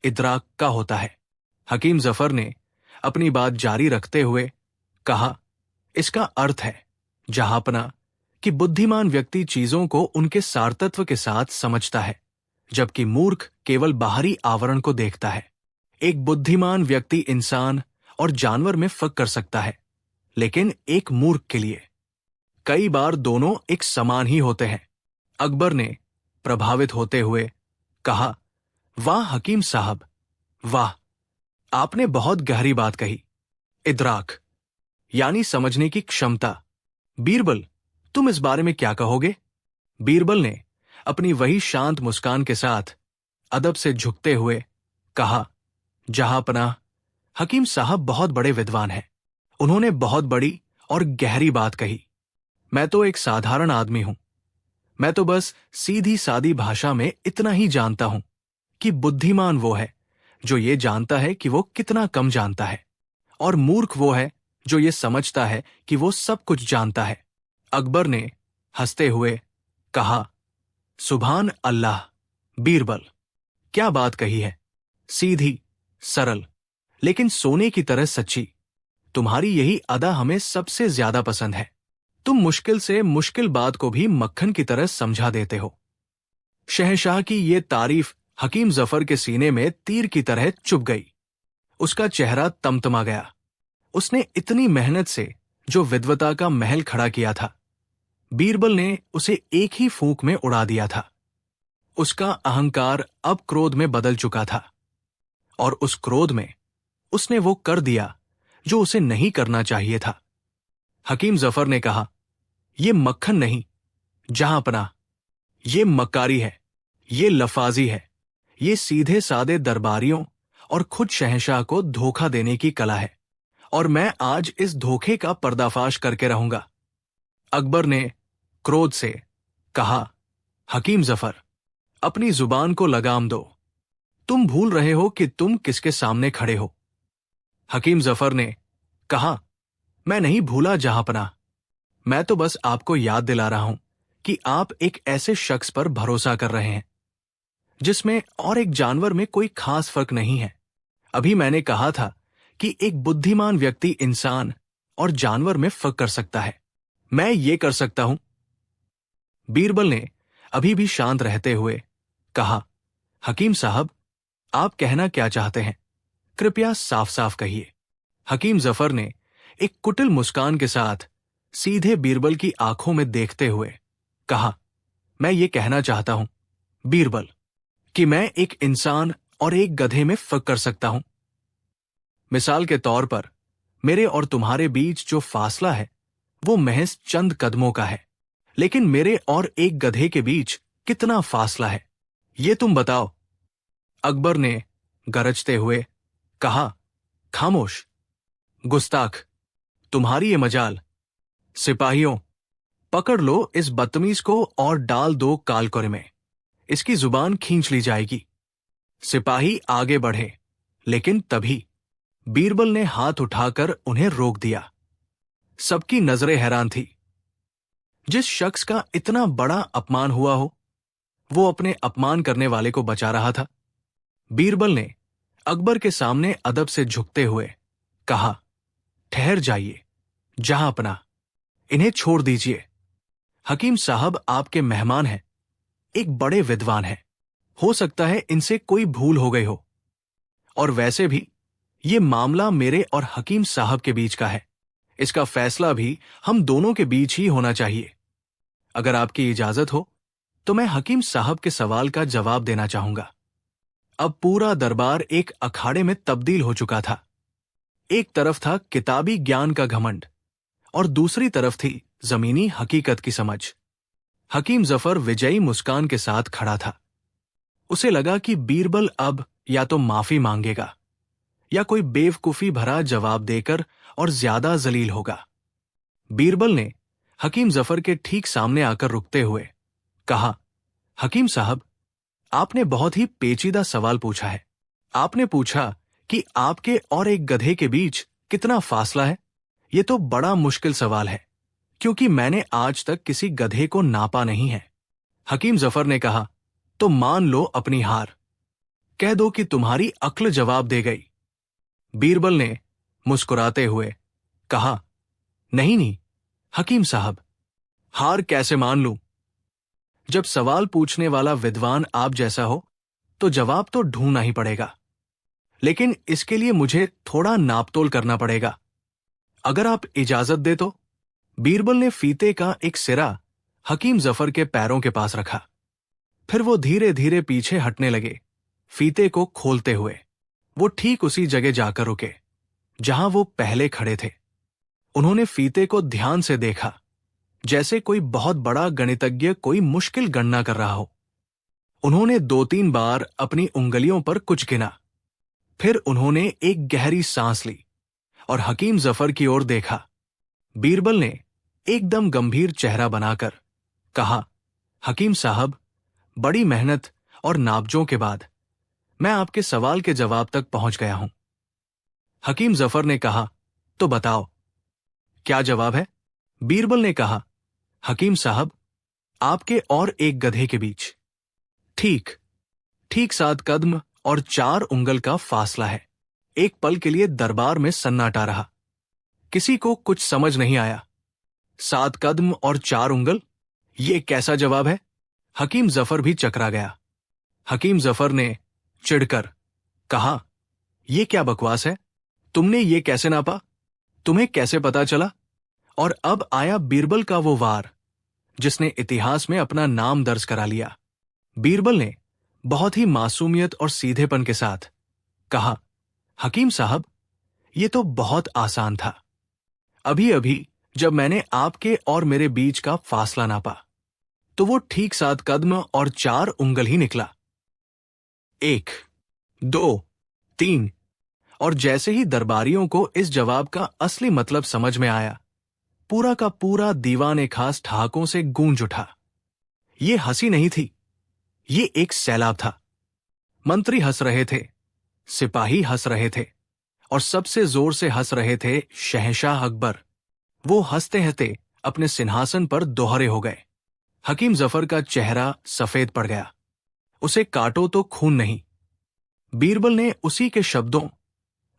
इदराक का होता है। हकीम जफर ने अपनी बात जारी रखते हुए कहा, इसका अर्थ है, जहांपना, कि बुद्धिमान व्यक्ति चीजों को उनके सारतत्व के साथ समझता है, जबकि मूर्ख केवल बाहरी आवरण को देखता है। एक बुद्धिमान व्यक्ति इंसान और जानवर में फर्क कर सकता है, लेकिन एक मूर्ख के लिए कई बार दोनों एक समान ही होते हैं। अकबर ने प्रभावित होते हुए कहा, वाह हकीम साहब, वाह, आपने बहुत गहरी बात कही। इदराक यानी समझने की क्षमता। बीरबल, तुम इस बारे में क्या कहोगे? बीरबल ने अपनी वही शांत मुस्कान के साथ अदब से झुकते हुए कहा, जहांपनाह, हकीम साहब बहुत बड़े विद्वान हैं। उन्होंने बहुत बड़ी और गहरी बात कही। मैं तो एक साधारण आदमी हूं। मैं तो बस सीधी सादी भाषा में इतना ही जानता हूं कि बुद्धिमान वो है जो ये जानता है कि वो कितना कम जानता है, और मूर्ख वो है जो ये समझता है कि वो सब कुछ जानता है। अकबर ने हंसते हुए कहा, सुभान अल्लाह बीरबल, क्या बात कही है, सीधी, सरल, लेकिन सोने की तरह सच्ची। तुम्हारी यही अदा हमें सबसे ज्यादा पसंद है। तुम मुश्किल से मुश्किल बात को भी मक्खन की तरह समझा देते हो। शहंशाह की ये तारीफ हकीम जफर के सीने में तीर की तरह चुभ गई। उसका चेहरा तमतमा गया। उसने इतनी मेहनत से जो विद्वता का महल खड़ा किया था, बीरबल ने उसे एक ही फूंक में उड़ा दिया था। उसका अहंकार अब क्रोध में बदल चुका था, और उस क्रोध में उसने वो कर दिया जो उसे नहीं करना चाहिए था। हकीम जफर ने कहा, ये मक्खन नहीं, जहांपनाह, ये मक्कारी है, ये लफाजी है, ये सीधे सादे दरबारियों और खुद शहंशाह को धोखा देने की कला है, और मैं आज इस धोखे का पर्दाफाश करके रहूंगा। अकबर ने क्रोध से कहा, हकीम जफर, अपनी जुबान को लगाम दो। तुम भूल रहे हो कि तुम किसके सामने खड़े हो। हकीम जफर ने कहा, मैं नहीं भूला जहांपनाह, मैं तो बस आपको याद दिला रहा हूं कि आप एक ऐसे शख्स पर भरोसा कर रहे हैं जिसमें और एक जानवर में कोई खास फर्क नहीं है। अभी मैंने कहा था कि एक बुद्धिमान व्यक्ति इंसान और जानवर में फर्क कर सकता है। मैं ये कर सकता हूं। बीरबल ने अभी भी शांत रहते हुए कहा, हकीम साहब, आप कहना क्या चाहते हैं? कृपया साफ साफ कहिए। हकीम जफर ने एक कुटिल मुस्कान के साथ सीधे बीरबल की आंखों में देखते हुए कहा, मैं ये कहना चाहता हूं बीरबल, कि मैं एक इंसान और एक गधे में फर्क कर सकता हूं। मिसाल के तौर पर मेरे और तुम्हारे बीच जो फासला है वो महज चंद कदमों का है, लेकिन मेरे और एक गधे के बीच कितना फासला है, ये तुम बताओ। अकबर ने गरजते हुए कहा, खामोश, गुस्ताख, तुम्हारी ये मजाल। सिपाहियों, पकड़ लो इस बदतमीज को और डाल दो कालकोरे में। इसकी जुबान खींच ली जाएगी। सिपाही आगे बढ़े, लेकिन तभी बीरबल ने हाथ उठाकर उन्हें रोक दिया। सबकी नजरें हैरान थी। जिस शख्स का इतना बड़ा अपमान हुआ हो, वो अपने अपमान करने वाले को बचा रहा था। बीरबल ने अकबर के सामने अदब से झुकते हुए कहा, ठहर जाइए, जहां अपना, इन्हें छोड़ दीजिए। हकीम साहब आपके मेहमान हैं, एक बड़े विद्वान हैं। हो सकता है इनसे कोई भूल हो गई हो, और वैसे भी ये मामला मेरे और हकीम साहब के बीच का है। इसका फैसला भी हम दोनों के बीच ही होना चाहिए। अगर आपकी इजाजत हो तो मैं हकीम साहब के सवाल का जवाब देना चाहूंगा। अब पूरा दरबार एक अखाड़े में तब्दील हो चुका था। एक तरफ था किताबी ज्ञान का घमंड और दूसरी तरफ थी जमीनी हकीकत की समझ। हकीम जफर विजयी मुस्कान के साथ खड़ा था। उसे लगा कि बीरबल अब या तो माफी मांगेगा या कोई बेवकूफी भरा जवाब देकर और ज्यादा जलील होगा। बीरबल ने हकीम जफर के ठीक सामने आकर रुकते हुए कहा, हकीम साहब, आपने बहुत ही पेचीदा सवाल पूछा है। आपने पूछा कि आपके और एक गधे के बीच कितना फासला है। यह तो बड़ा मुश्किल सवाल है, क्योंकि मैंने आज तक किसी गधे को नापा नहीं है। हकीम जफर ने कहा, तो मान लो अपनी हार, कह दो कि तुम्हारी अक्ल जवाब दे गई। बीरबल ने मुस्कुराते हुए कहा, नहीं नहीं हकीम साहब, हार कैसे मान लूं? जब सवाल पूछने वाला विद्वान आप जैसा हो तो जवाब तो ढूंढना ही पड़ेगा, लेकिन इसके लिए मुझे थोड़ा नापतोल करना पड़ेगा। अगर आप इजाजत दे तो। बीरबल ने फीते का एक सिरा हकीम जफर के पैरों के पास रखा। फिर वो धीरे धीरे पीछे हटने लगे, फीते को खोलते हुए। वो ठीक उसी जगह जाकर रुके जहां वो पहले खड़े थे। उन्होंने फीते को ध्यान से देखा, जैसे कोई बहुत बड़ा गणितज्ञ कोई मुश्किल गणना कर रहा हो। उन्होंने 2-3 बार अपनी उंगलियों पर कुछ गिना। फिर उन्होंने एक गहरी सांस ली और हकीम जफर की ओर देखा। बीरबल ने एकदम गंभीर चेहरा बनाकर कहा, हकीम साहब, बड़ी मेहनत और नापजों के बाद मैं आपके सवाल के जवाब तक पहुंच गया हूं। हकीम जफर ने कहा, तो बताओ, क्या जवाब है? बीरबल ने कहा, हकीम साहब, आपके और एक गधे के बीच ठीक 7 कदम और 4 उंगल का फासला है। एक पल के लिए दरबार में सन्नाटा रहा। किसी को कुछ समझ नहीं आया। 7 कदम और 4 उंगल, ये कैसा जवाब है? हकीम जफर भी चकरा गया। हकीम जफर ने चिढ़कर कहा, यह क्या बकवास है? तुमने ये कैसे नापा? तुम्हें कैसे पता चला? और अब आया बीरबल का वो वार जिसने इतिहास में अपना नाम दर्ज करा लिया। बीरबल ने बहुत ही मासूमियत और सीधेपन के साथ कहा, हकीम साहब, ये तो बहुत आसान था। अभी अभी जब मैंने आपके और मेरे बीच का फासला नापा तो वो ठीक 7 कदम और 4 उंगल ही निकला। 1, 2, 3, और जैसे ही दरबारियों को इस जवाब का असली मतलब समझ में आया, पूरा का पूरा दीवाने खास ठहाकों से गूंज उठा। ये हंसी नहीं थी, ये एक सैलाब था। मंत्री हंस रहे थे, सिपाही हंस रहे थे, और सबसे जोर से हंस रहे थे शहंशाह अकबर। वो हंसते हंसते अपने सिंहासन पर दोहरे हो गए। हकीम जफर का चेहरा सफेद पड़ गया। उसे काटो तो खून नहीं। बीरबल ने उसी के शब्दों,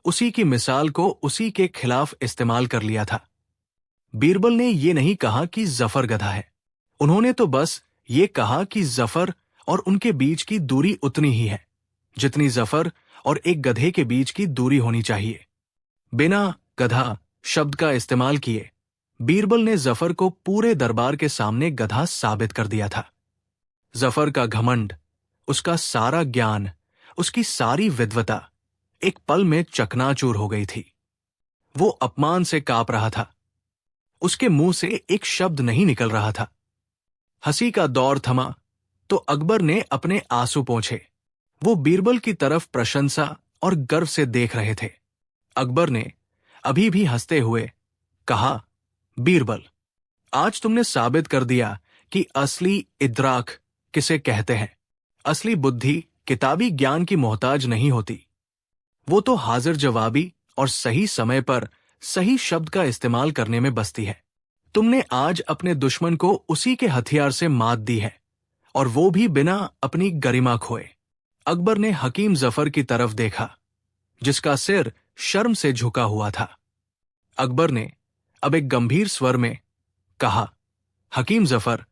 उसी की मिसाल को उसी के खिलाफ इस्तेमाल कर लिया था। बीरबल ने यह नहीं कहा कि जफर गधा है। उन्होंने तो बस ये कहा कि जफर और उनके बीच की दूरी उतनी ही है जितनी जफर और एक गधे के बीच की दूरी होनी चाहिए। बिना गधा शब्द का इस्तेमाल किए बीरबल ने जफर को पूरे दरबार के सामने गधा साबित कर दिया था। जफर का घमंड, उसका सारा ज्ञान, उसकी सारी विद्वता एक पल में चकनाचूर हो गई थी। वो अपमान से कांप रहा था। उसके मुंह से एक शब्द नहीं निकल रहा था। हंसी का दौर थमा तो अकबर ने अपने आंसू पोंछे। वो बीरबल की तरफ प्रशंसा और गर्व से देख रहे थे। अकबर ने अभी भी हंसते हुए कहा, बीरबल, आज तुमने साबित कर दिया कि असली इद्राक किसे कहते हैं। असली बुद्धि किताबी ज्ञान की मोहताज नहीं होती। वो तो हाजिर जवाबी और सही समय पर सही शब्द का इस्तेमाल करने में बसती है। तुमने आज अपने दुश्मन को उसी के हथियार से मात दी है, और वो भी बिना अपनी गरिमा खोए। अकबर ने हकीम जफर की तरफ देखा, जिसका सिर शर्म से झुका हुआ था। अकबर ने अब एक गंभीर स्वर में कहा, हकीम जफर,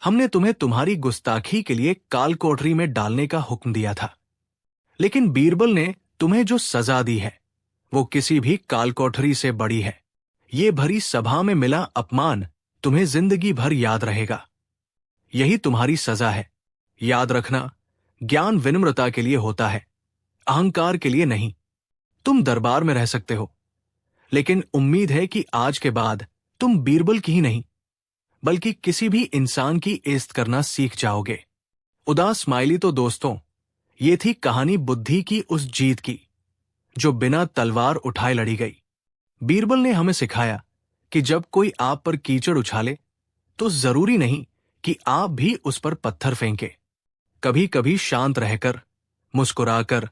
हमने तुम्हें तुम्हारी गुस्ताखी के लिए काल कोठरी में डालने का हुक्म दिया था, लेकिन बीरबल ने तुम्हें जो सजा दी है वो किसी भी काल कोठरी से बड़ी है। ये भरी सभा में मिला अपमान तुम्हें जिंदगी भर याद रहेगा। यही तुम्हारी सजा है। याद रखना, ज्ञान विनम्रता के लिए होता है, अहंकार के लिए नहीं। तुम दरबार में रह सकते हो, लेकिन उम्मीद है कि आज के बाद तुम बीरबल की ही नहीं, बल्कि किसी भी इंसान की इज्जत करना सीख जाओगे। उदास स्माइली। तो दोस्तों, ये थी कहानी बुद्धि की उस जीत की जो बिना तलवार उठाए लड़ी गई। बीरबल ने हमें सिखाया कि जब कोई आप पर कीचड़ उछाले तो जरूरी नहीं कि आप भी उस पर पत्थर फेंके। कभी कभी शांत रहकर, मुस्कुराकर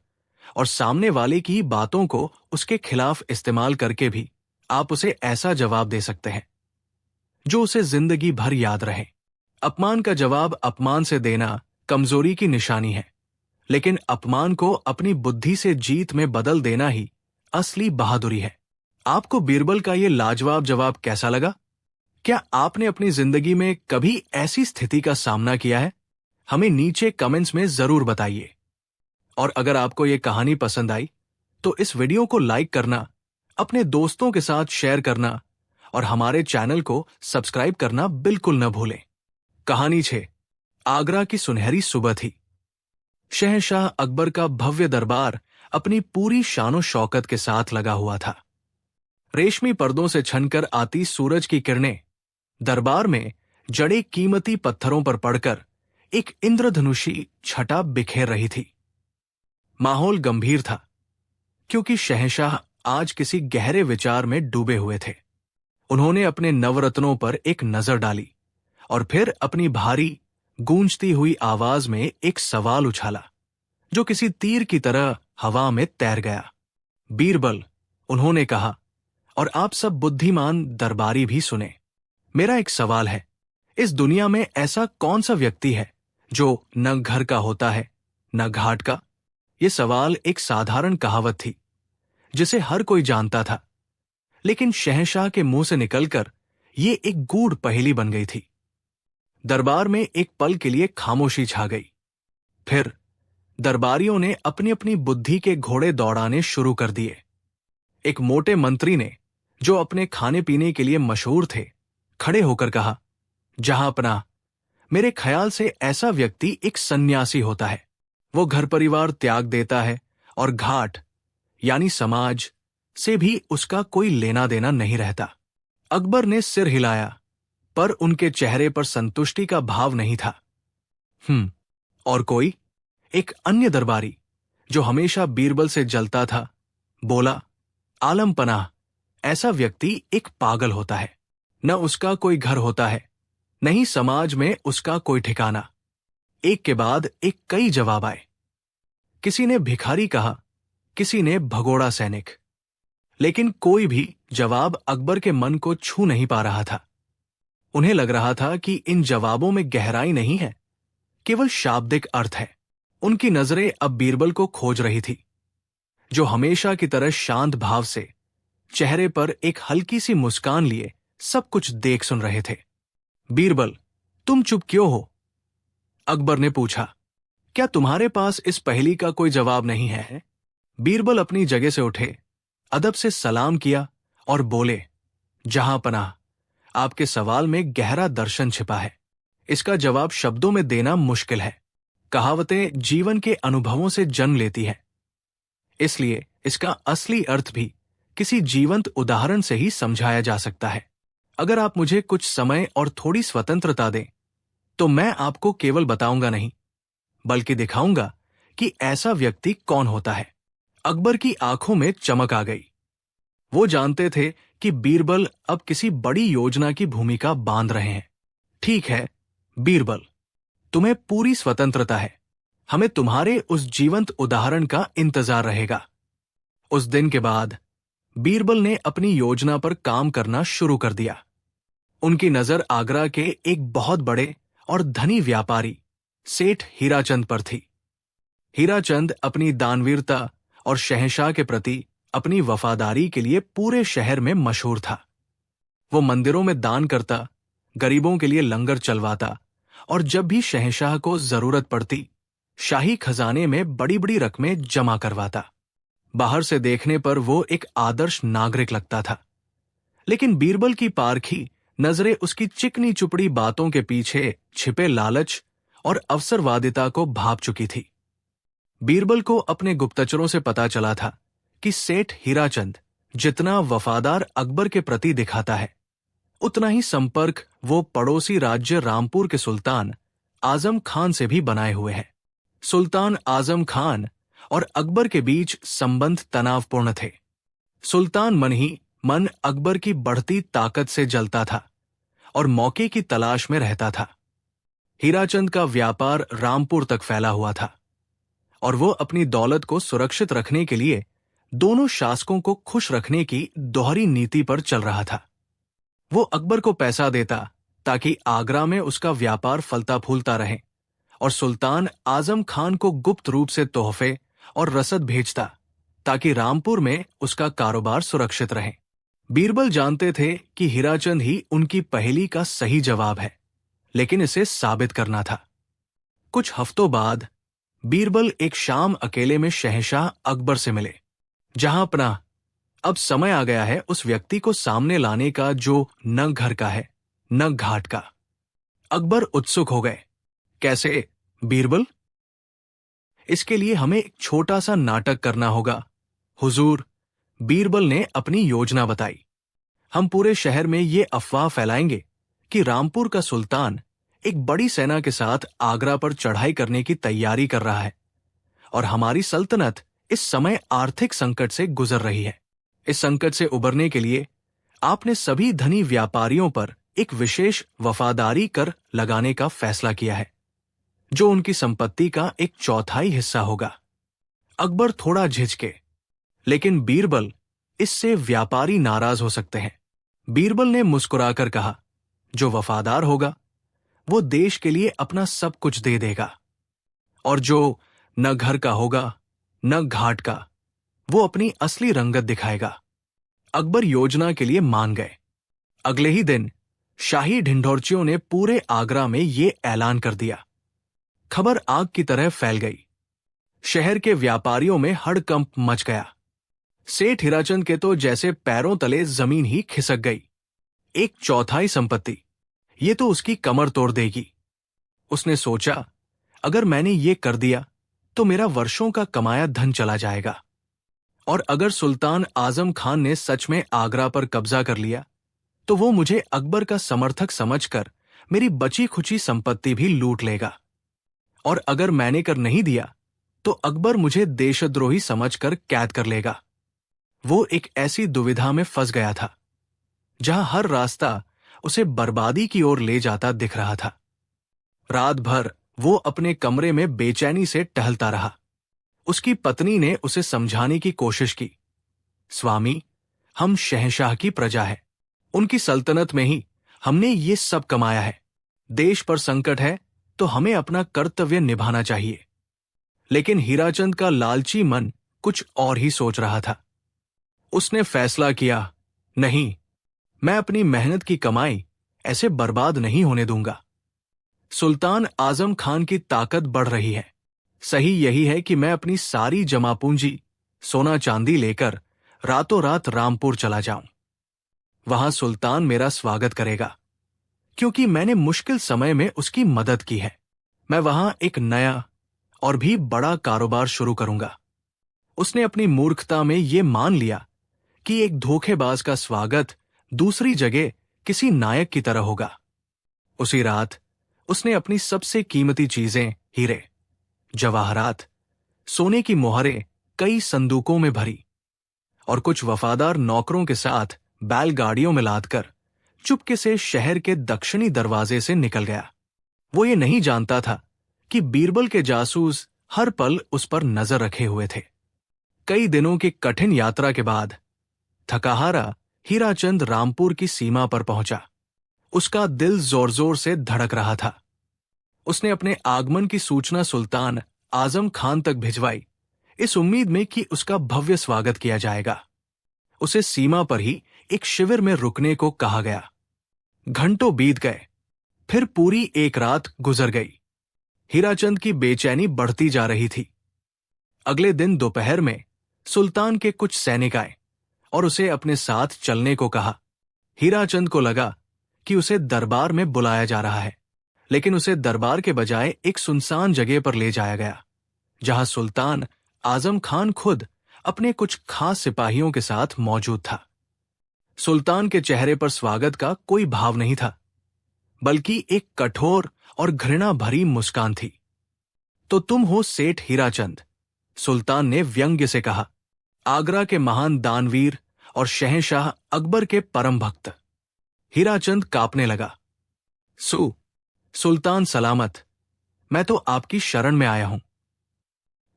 और सामने वाले की बातों को उसके खिलाफ इस्तेमाल करके भी आप उसे ऐसा जवाब दे सकते हैं जो उसे जिंदगी भर याद रहे। अपमान का जवाब अपमान से देना कमजोरी की निशानी है, लेकिन अपमान को अपनी बुद्धि से जीत में बदल देना ही असली बहादुरी है। आपको बीरबल का ये लाजवाब जवाब कैसा लगा? क्या आपने अपनी जिंदगी में कभी ऐसी स्थिति का सामना किया है? हमें नीचे कमेंट्स में जरूर बताइए। और अगर आपको ये कहानी पसंद आई तो इस वीडियो को लाइक करना, अपने दोस्तों के साथ शेयर करना और हमारे चैनल को सब्सक्राइब करना बिल्कुल न भूलें। कहानी 6। आगरा की सुनहरी सुबह थी। शहंशाह अकबर का भव्य दरबार अपनी पूरी शानो शौकत के साथ लगा हुआ था। रेशमी पर्दों से छनकर आती सूरज की किरणें दरबार में जड़े कीमती पत्थरों पर पड़कर एक इंद्रधनुषी छटा बिखेर रही थी। माहौल गंभीर था, क्योंकि शहंशाह आज किसी गहरे विचार में डूबे हुए थे। उन्होंने अपने नवरत्नों पर एक नजर डाली और फिर अपनी भारी गूंजती हुई आवाज में एक सवाल उछाला, जो किसी तीर की तरह हवा में तैर गया। बीरबल, उन्होंने कहा, और आप सब बुद्धिमान दरबारी भी सुने। मेरा एक सवाल है, इस दुनिया में ऐसा कौन सा व्यक्ति है जो न घर का होता है न घाट का? यह सवाल एक साधारण कहावत थी जिसे हर कोई जानता था, लेकिन शहंशाह के मुंह से निकलकर यह एक गूढ़ पहेली बन गई थी। दरबार में एक पल के लिए खामोशी छा गई। फिर दरबारियों ने अपनी अपनी बुद्धि के घोड़े दौड़ाने शुरू कर दिए। एक मोटे मंत्री ने, जो अपने खाने पीने के लिए मशहूर थे, खड़े होकर कहा, जहांपनाह, मेरे ख्याल से ऐसा व्यक्ति एक सन्यासी होता है। वो घर परिवार त्याग देता है और घाट यानी समाज से भी उसका कोई लेना देना नहीं रहता। अकबर ने सिर हिलाया, पर उनके चेहरे पर संतुष्टि का भाव नहीं था। और कोई? एक अन्य दरबारी, जो हमेशा बीरबल से जलता था, बोला, आलम पनाह, ऐसा व्यक्ति एक पागल होता है। न उसका कोई घर होता है, न ही समाज में उसका कोई ठिकाना। एक के बाद एक कई जवाब आए। किसी ने भिखारी कहा, किसी ने भगोड़ा सैनिक, लेकिन कोई भी जवाब अकबर के मन को छू नहीं पा रहा था। उन्हें लग रहा था कि इन जवाबों में गहराई नहीं है, केवल शाब्दिक अर्थ है। उनकी नजरें अब बीरबल को खोज रही थी, जो हमेशा की तरह शांत भाव से चेहरे पर एक हल्की सी मुस्कान लिए सब कुछ देख सुन रहे थे। बीरबल, तुम चुप क्यों हो? अकबर ने पूछा। क्या तुम्हारे पास इस पहेली का कोई जवाब नहीं है? बीरबल अपनी जगह से उठे, अदब से सलाम किया और बोले, जहांपनाह, आपके सवाल में गहरा दर्शन छिपा है। इसका जवाब शब्दों में देना मुश्किल है। कहावतें जीवन के अनुभवों से जन्म लेती है, इसलिए इसका असली अर्थ भी किसी जीवंत उदाहरण से ही समझाया जा सकता है। अगर आप मुझे कुछ समय और थोड़ी स्वतंत्रता दें, तो मैं आपको केवल बताऊंगा नहीं, बल्कि दिखाऊंगा कि ऐसा व्यक्ति कौन होता है। अकबर की आंखों में चमक आ गई। वो जानते थे कि बीरबल अब किसी बड़ी योजना की भूमिका बांध रहे हैं। ठीक है बीरबल, तुम्हें पूरी स्वतंत्रता है। हमें तुम्हारे उस जीवंत उदाहरण का इंतजार रहेगा। उस दिन के बाद बीरबल ने अपनी योजना पर काम करना शुरू कर दिया। उनकी नजर आगरा के एक बहुत बड़े और धनी व्यापारी सेठ हीराचंद पर थी। हीराचंद अपनी दानवीरता और शहंशाह के प्रति अपनी वफादारी के लिए पूरे शहर में मशहूर था। वो मंदिरों में दान करता, गरीबों के लिए लंगर चलवाता और जब भी शहंशाह को जरूरत पड़ती शाही खजाने में बड़ी बड़ी रकमें जमा करवाता। बाहर से देखने पर वो एक आदर्श नागरिक लगता था, लेकिन बीरबल की पारखी नजरें उसकी चिकनी चुपड़ी बातों के पीछे छिपे लालच और अवसरवादिता को भांप चुकी थी। बीरबल को अपने गुप्तचरों से पता चला था कि सेठ हीराचंद जितना वफादार अकबर के प्रति दिखाता है, उतना ही संपर्क वो पड़ोसी राज्य रामपुर के सुल्तान आजम खान से भी बनाए हुए है। सुल्तान आजम खान और अकबर के बीच संबंध तनावपूर्ण थे। सुल्तान मन ही मन अकबर की बढ़ती ताकत से जलता था और मौके की तलाश में रहता था। हीराचंद का व्यापार रामपुर तक फैला हुआ था और वो अपनी दौलत को सुरक्षित रखने के लिए दोनों शासकों को खुश रखने की दोहरी नीति पर चल रहा था। वो अकबर को पैसा देता ताकि आगरा में उसका व्यापार फलता फूलता रहे और सुल्तान आजम खान को गुप्त रूप से तोहफे और रसद भेजता ताकि रामपुर में उसका कारोबार सुरक्षित रहे। बीरबल जानते थे कि हीराचंद ही उनकी पहेली का सही जवाब है, लेकिन इसे साबित करना था। कुछ हफ्तों बाद बीरबल एक शाम अकेले में शहंशाह अकबर से मिले। जहां अपना अब समय आ गया है उस व्यक्ति को सामने लाने का जो न घर का है न घाट का। अकबर उत्सुक हो गए। कैसे बीरबल? इसके लिए हमें एक छोटा सा नाटक करना होगा हुजूर, बीरबल ने अपनी योजना बताई। हम पूरे शहर में ये अफवाह फैलाएंगे कि रामपुर का सुल्तान एक बड़ी सेना के साथ आगरा पर चढ़ाई करने की तैयारी कर रहा है और हमारी सल्तनत इस समय आर्थिक संकट से गुजर रही है। इस संकट से उबरने के लिए आपने सभी धनी व्यापारियों पर एक विशेष वफादारी कर लगाने का फैसला किया है, जो उनकी संपत्ति का एक चौथाई हिस्सा होगा। अकबर थोड़ा झिझके, लेकिन बीरबल, इससे व्यापारी नाराज हो सकते हैं। बीरबल ने मुस्कुराकर कहा, जो वफादार होगा वो देश के लिए अपना सब कुछ दे देगा, और जो न घर का होगा न घाट का, वो अपनी असली रंगत दिखाएगा। अकबर योजना के लिए मान गए। अगले ही दिन शाही ढिंढोरचियों ने पूरे आगरा में ये ऐलान कर दिया। खबर आग की तरह फैल गई। शहर के व्यापारियों में हड़कंप मच गया। सेठ हीराचंद के तो जैसे पैरों तले जमीन ही खिसक गई। एक चौथाई संपत्ति, ये तो उसकी कमर तोड़ देगी। उसने सोचा, अगर मैंने ये कर दिया तो मेरा वर्षों का कमाया धन चला जाएगा, और अगर सुल्तान आजम खान ने सच में आगरा पर कब्जा कर लिया तो वो मुझे अकबर का समर्थक समझकर मेरी बची खुची संपत्ति भी लूट लेगा, और अगर मैंने कर नहीं दिया तो अकबर मुझे देशद्रोही समझकर कैद कर लेगा। वो एक ऐसी दुविधा में फंस गया था जहां हर रास्ता उसे बर्बादी की ओर ले जाता दिख रहा था। रात भर वो अपने कमरे में बेचैनी से टहलता रहा। उसकी पत्नी ने उसे समझाने की कोशिश की, स्वामी, हम शहंशाह की प्रजा है, उनकी सल्तनत में ही हमने ये सब कमाया है। देश पर संकट है तो हमें अपना कर्तव्य निभाना चाहिए। लेकिन हीराचंद का लालची मन कुछ और ही सोच रहा था। उसने फैसला किया, नहीं, मैं अपनी मेहनत की कमाई ऐसे बर्बाद नहीं होने दूंगा। सुल्तान आजम खान की ताकत बढ़ रही है। सही यही है कि मैं अपनी सारी जमा पूंजी, सोना चांदी लेकर रातों रात रामपुर चला जाऊं। वहां सुल्तान मेरा स्वागत करेगा, क्योंकि मैंने मुश्किल समय में उसकी मदद की है। मैं वहां एक नया और भी बड़ा कारोबार शुरू करूंगा। उसने अपनी मूर्खता में ये मान लिया कि एक धोखेबाज का स्वागत दूसरी जगह किसी नायक की तरह होगा। उसी रात उसने अपनी सबसे कीमती चीजें, हीरे, जवाहरात, सोने की मोहरें कई संदूकों में भरी और कुछ वफादार नौकरों के साथ बैलगाड़ियों में लादकर चुपके से शहर के दक्षिणी दरवाजे से निकल गया। वो ये नहीं जानता था कि बीरबल के जासूस हर पल उस पर नजर रखे हुए थे। कई दिनों की कठिन यात्रा के बाद थकाहारा हीराचंद रामपुर की सीमा पर पहुंचा। उसका दिल जोर जोर से धड़क रहा था। उसने अपने आगमन की सूचना सुल्तान आजम खान तक भिजवाई, इस उम्मीद में कि उसका भव्य स्वागत किया जाएगा। उसे सीमा पर ही एक शिविर में रुकने को कहा गया। घंटों बीत गए, फिर पूरी एक रात गुजर गई। हीराचंद की बेचैनी बढ़ती जा रही थी। अगले दिन दोपहर में सुल्तान के कुछ सैनिक आए और उसे अपने साथ चलने को कहा। हीराचंद को लगा कि उसे दरबार में बुलाया जा रहा है, लेकिन उसे दरबार के बजाय एक सुनसान जगह पर ले जाया गया, जहां सुल्तान आजम खान खुद अपने कुछ खास सिपाहियों के साथ मौजूद था। सुल्तान के चेहरे पर स्वागत का कोई भाव नहीं था, बल्कि एक कठोर और घृणा भरी मुस्कान थी। तो तुम हो सेठ हीराचंद, सुल्तान ने व्यंग्य से कहा। आगरा के महान दानवीर और शहंशाह अकबर के परम भक्त। हीराचंद कांपने लगा। सुल्तान सलामत, मैं तो आपकी शरण में आया हूं।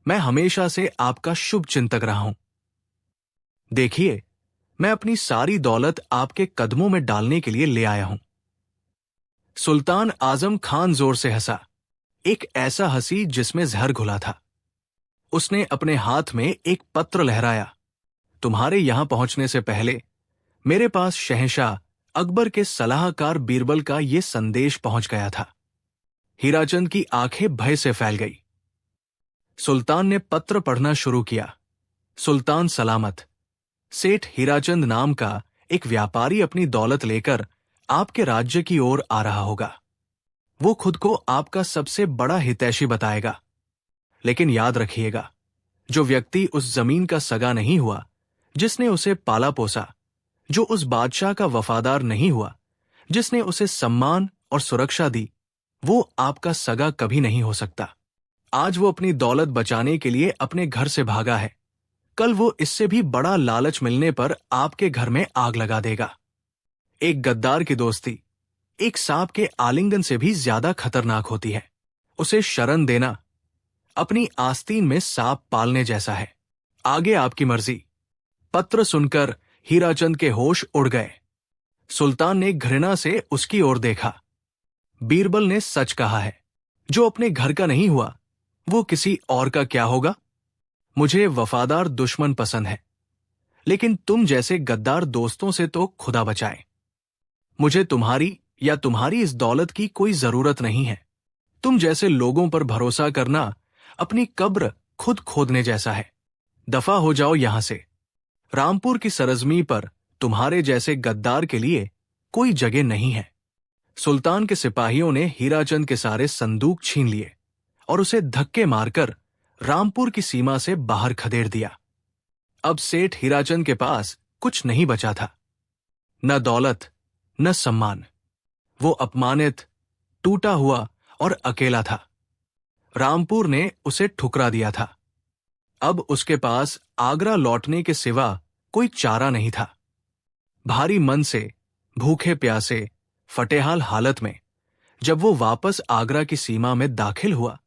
मैं हमेशा से आपका शुभ चिंतक रहा हूं। देखिए, मैं अपनी सारी दौलत आपके कदमों में डालने के लिए ले आया हूं। सुल्तान आजम खान जोर से हंसा, एक ऐसा हंसी जिसमें जहर घुला था। उसने अपने हाथ में एक पत्र लहराया। तुम्हारे यहां पहुंचने से पहले मेरे पास शहंशाह अकबर के सलाहकार बीरबल का यह संदेश पहुंच गया था। हीराचंद की आंखें भय से फैल गई। सुल्तान ने पत्र पढ़ना शुरू किया। सुल्तान सलामत, सेठ हीराचंद नाम का एक व्यापारी अपनी दौलत लेकर आपके राज्य की ओर आ रहा होगा। वो खुद को आपका सबसे बड़ा हितैषी बताएगा, लेकिन याद रखिएगा, जो व्यक्ति उस जमीन का सगा नहीं हुआ, जिसने उसे पाला पोसा, जो उस बादशाह का वफादार नहीं हुआ, जिसने उसे सम्मान और सुरक्षा दी, वो आपका सगा कभी नहीं हो सकता। आज वो अपनी दौलत बचाने के लिए अपने घर से भागा है, कल वो इससे भी बड़ा लालच मिलने पर आपके घर में आग लगा देगा। एक गद्दार की दोस्ती एक सांप के आलिंगन से भी ज्यादा खतरनाक होती है। उसे शरण देना अपनी आस्तीन में सांप पालने जैसा है। आगे आपकी मर्जी। पत्र सुनकर हीराचंद के होश उड़ गए। सुल्तान ने घृणा से उसकी ओर देखा। बीरबल ने सच कहा है, जो अपने घर का नहीं हुआ, वो किसी और का क्या होगा। मुझे वफादार दुश्मन पसंद है, लेकिन तुम जैसे गद्दार दोस्तों से तो खुदा बचाए। मुझे तुम्हारी या तुम्हारी इस दौलत की कोई जरूरत नहीं है। तुम जैसे लोगों पर भरोसा करना अपनी कब्र खुद खोदने जैसा है। दफा हो जाओ यहां से। रामपुर की सरजमी पर तुम्हारे जैसे गद्दार के लिए कोई जगह नहीं है। सुल्तान के सिपाहियों ने हीराचंद के सारे संदूक छीन लिए और उसे धक्के मारकर रामपुर की सीमा से बाहर खदेड़ दिया। अब सेठ हीराचंद के पास कुछ नहीं बचा था, न दौलत न सम्मान। वो अपमानित, टूटा हुआ और अकेला था। रामपुर ने उसे ठुकरा दिया था। अब उसके पास आगरा लौटने के सिवा कोई चारा नहीं था। भारी मन से, भूखे प्यासे, फटेहाल हालत में जब वो वापस आगरा की सीमा में दाखिल हुआ,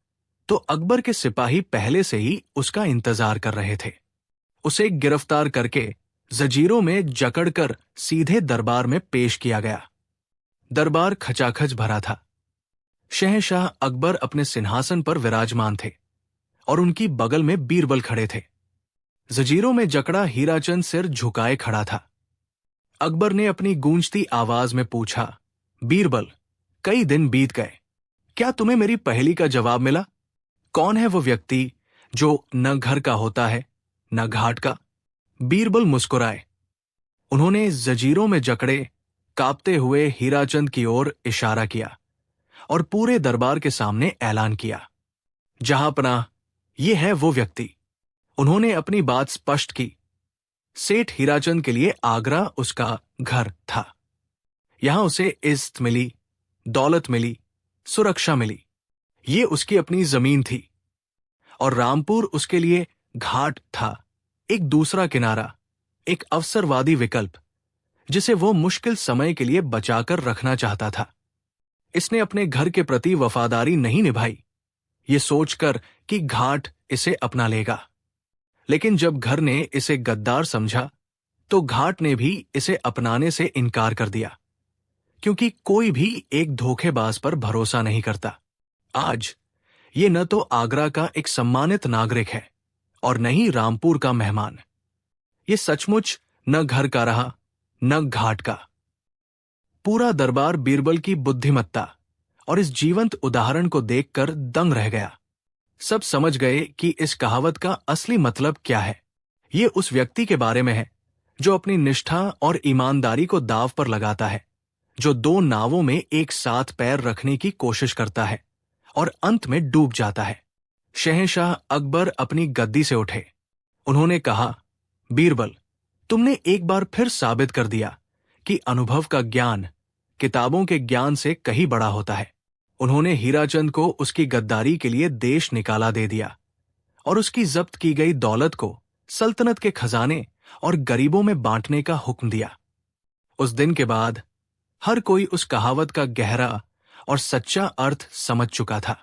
तो अकबर के सिपाही पहले से ही उसका इंतजार कर रहे थे। उसे गिरफ्तार करके जंजीरों में जकड़कर सीधे दरबार में पेश किया गया। दरबार खचाखच भरा था। शहंशाह अकबर अपने सिंहासन पर विराजमान थे और उनकी बगल में बीरबल खड़े थे। जंजीरों में जकड़ा हीराचंद सिर झुकाए खड़ा था। अकबर ने अपनी गूंजती आवाज में पूछा, बीरबल, कई दिन बीत गए, क्या तुम्हें मेरी पहेली का जवाब मिला? कौन है वो व्यक्ति जो न घर का होता है न घाट का? बीरबल मुस्कुराए। उन्होंने जंजीरों में जकड़े कांपते हुए हीराचंद की ओर इशारा किया और पूरे दरबार के सामने ऐलान किया, जहांपनाह, ये है वो व्यक्ति। उन्होंने अपनी बात स्पष्ट की। सेठ हीराचंद के लिए आगरा उसका घर था। यहां उसे इज्जत मिली, दौलत मिली, सुरक्षा मिली। ये उसकी अपनी जमीन थी और रामपुर उसके लिए घाट था, एक दूसरा किनारा, एक अवसरवादी विकल्प जिसे वो मुश्किल समय के लिए बचाकर रखना चाहता था। इसने अपने घर के प्रति वफादारी नहीं निभाई, ये सोचकर कि घाट इसे अपना लेगा। लेकिन जब घर ने इसे गद्दार समझा, तो घाट ने भी इसे अपनाने से इनकार कर दिया, क्योंकि कोई भी एक धोखेबाज पर भरोसा नहीं करता। आज ये न तो आगरा का एक सम्मानित नागरिक है और न ही रामपुर का मेहमान। ये सचमुच न घर का रहा, न घाट का। पूरा दरबार बीरबल की बुद्धिमत्ता और इस जीवंत उदाहरण को देखकर दंग रह गया। सब समझ गए कि इस कहावत का असली मतलब क्या है। ये उस व्यक्ति के बारे में है जो अपनी निष्ठा और ईमानदारी को दांव पर लगाता है, जो दो नावों में एक साथ पैर रखने की कोशिश करता है और अंत में डूब जाता है। शहंशाह अकबर अपनी गद्दी से उठे। उन्होंने कहा, बीरबल, तुमने एक बार फिर साबित कर दिया कि अनुभव का ज्ञान किताबों के ज्ञान से कहीं बड़ा होता है। उन्होंने हीराचंद को उसकी गद्दारी के लिए देश निकाला दे दिया और उसकी जब्त की गई दौलत को सल्तनत के खजाने और गरीबों में बांटने का हुक्म दिया। उस दिन के बाद हर कोई उस कहावत का गहरा और सच्चा अर्थ समझ चुका था।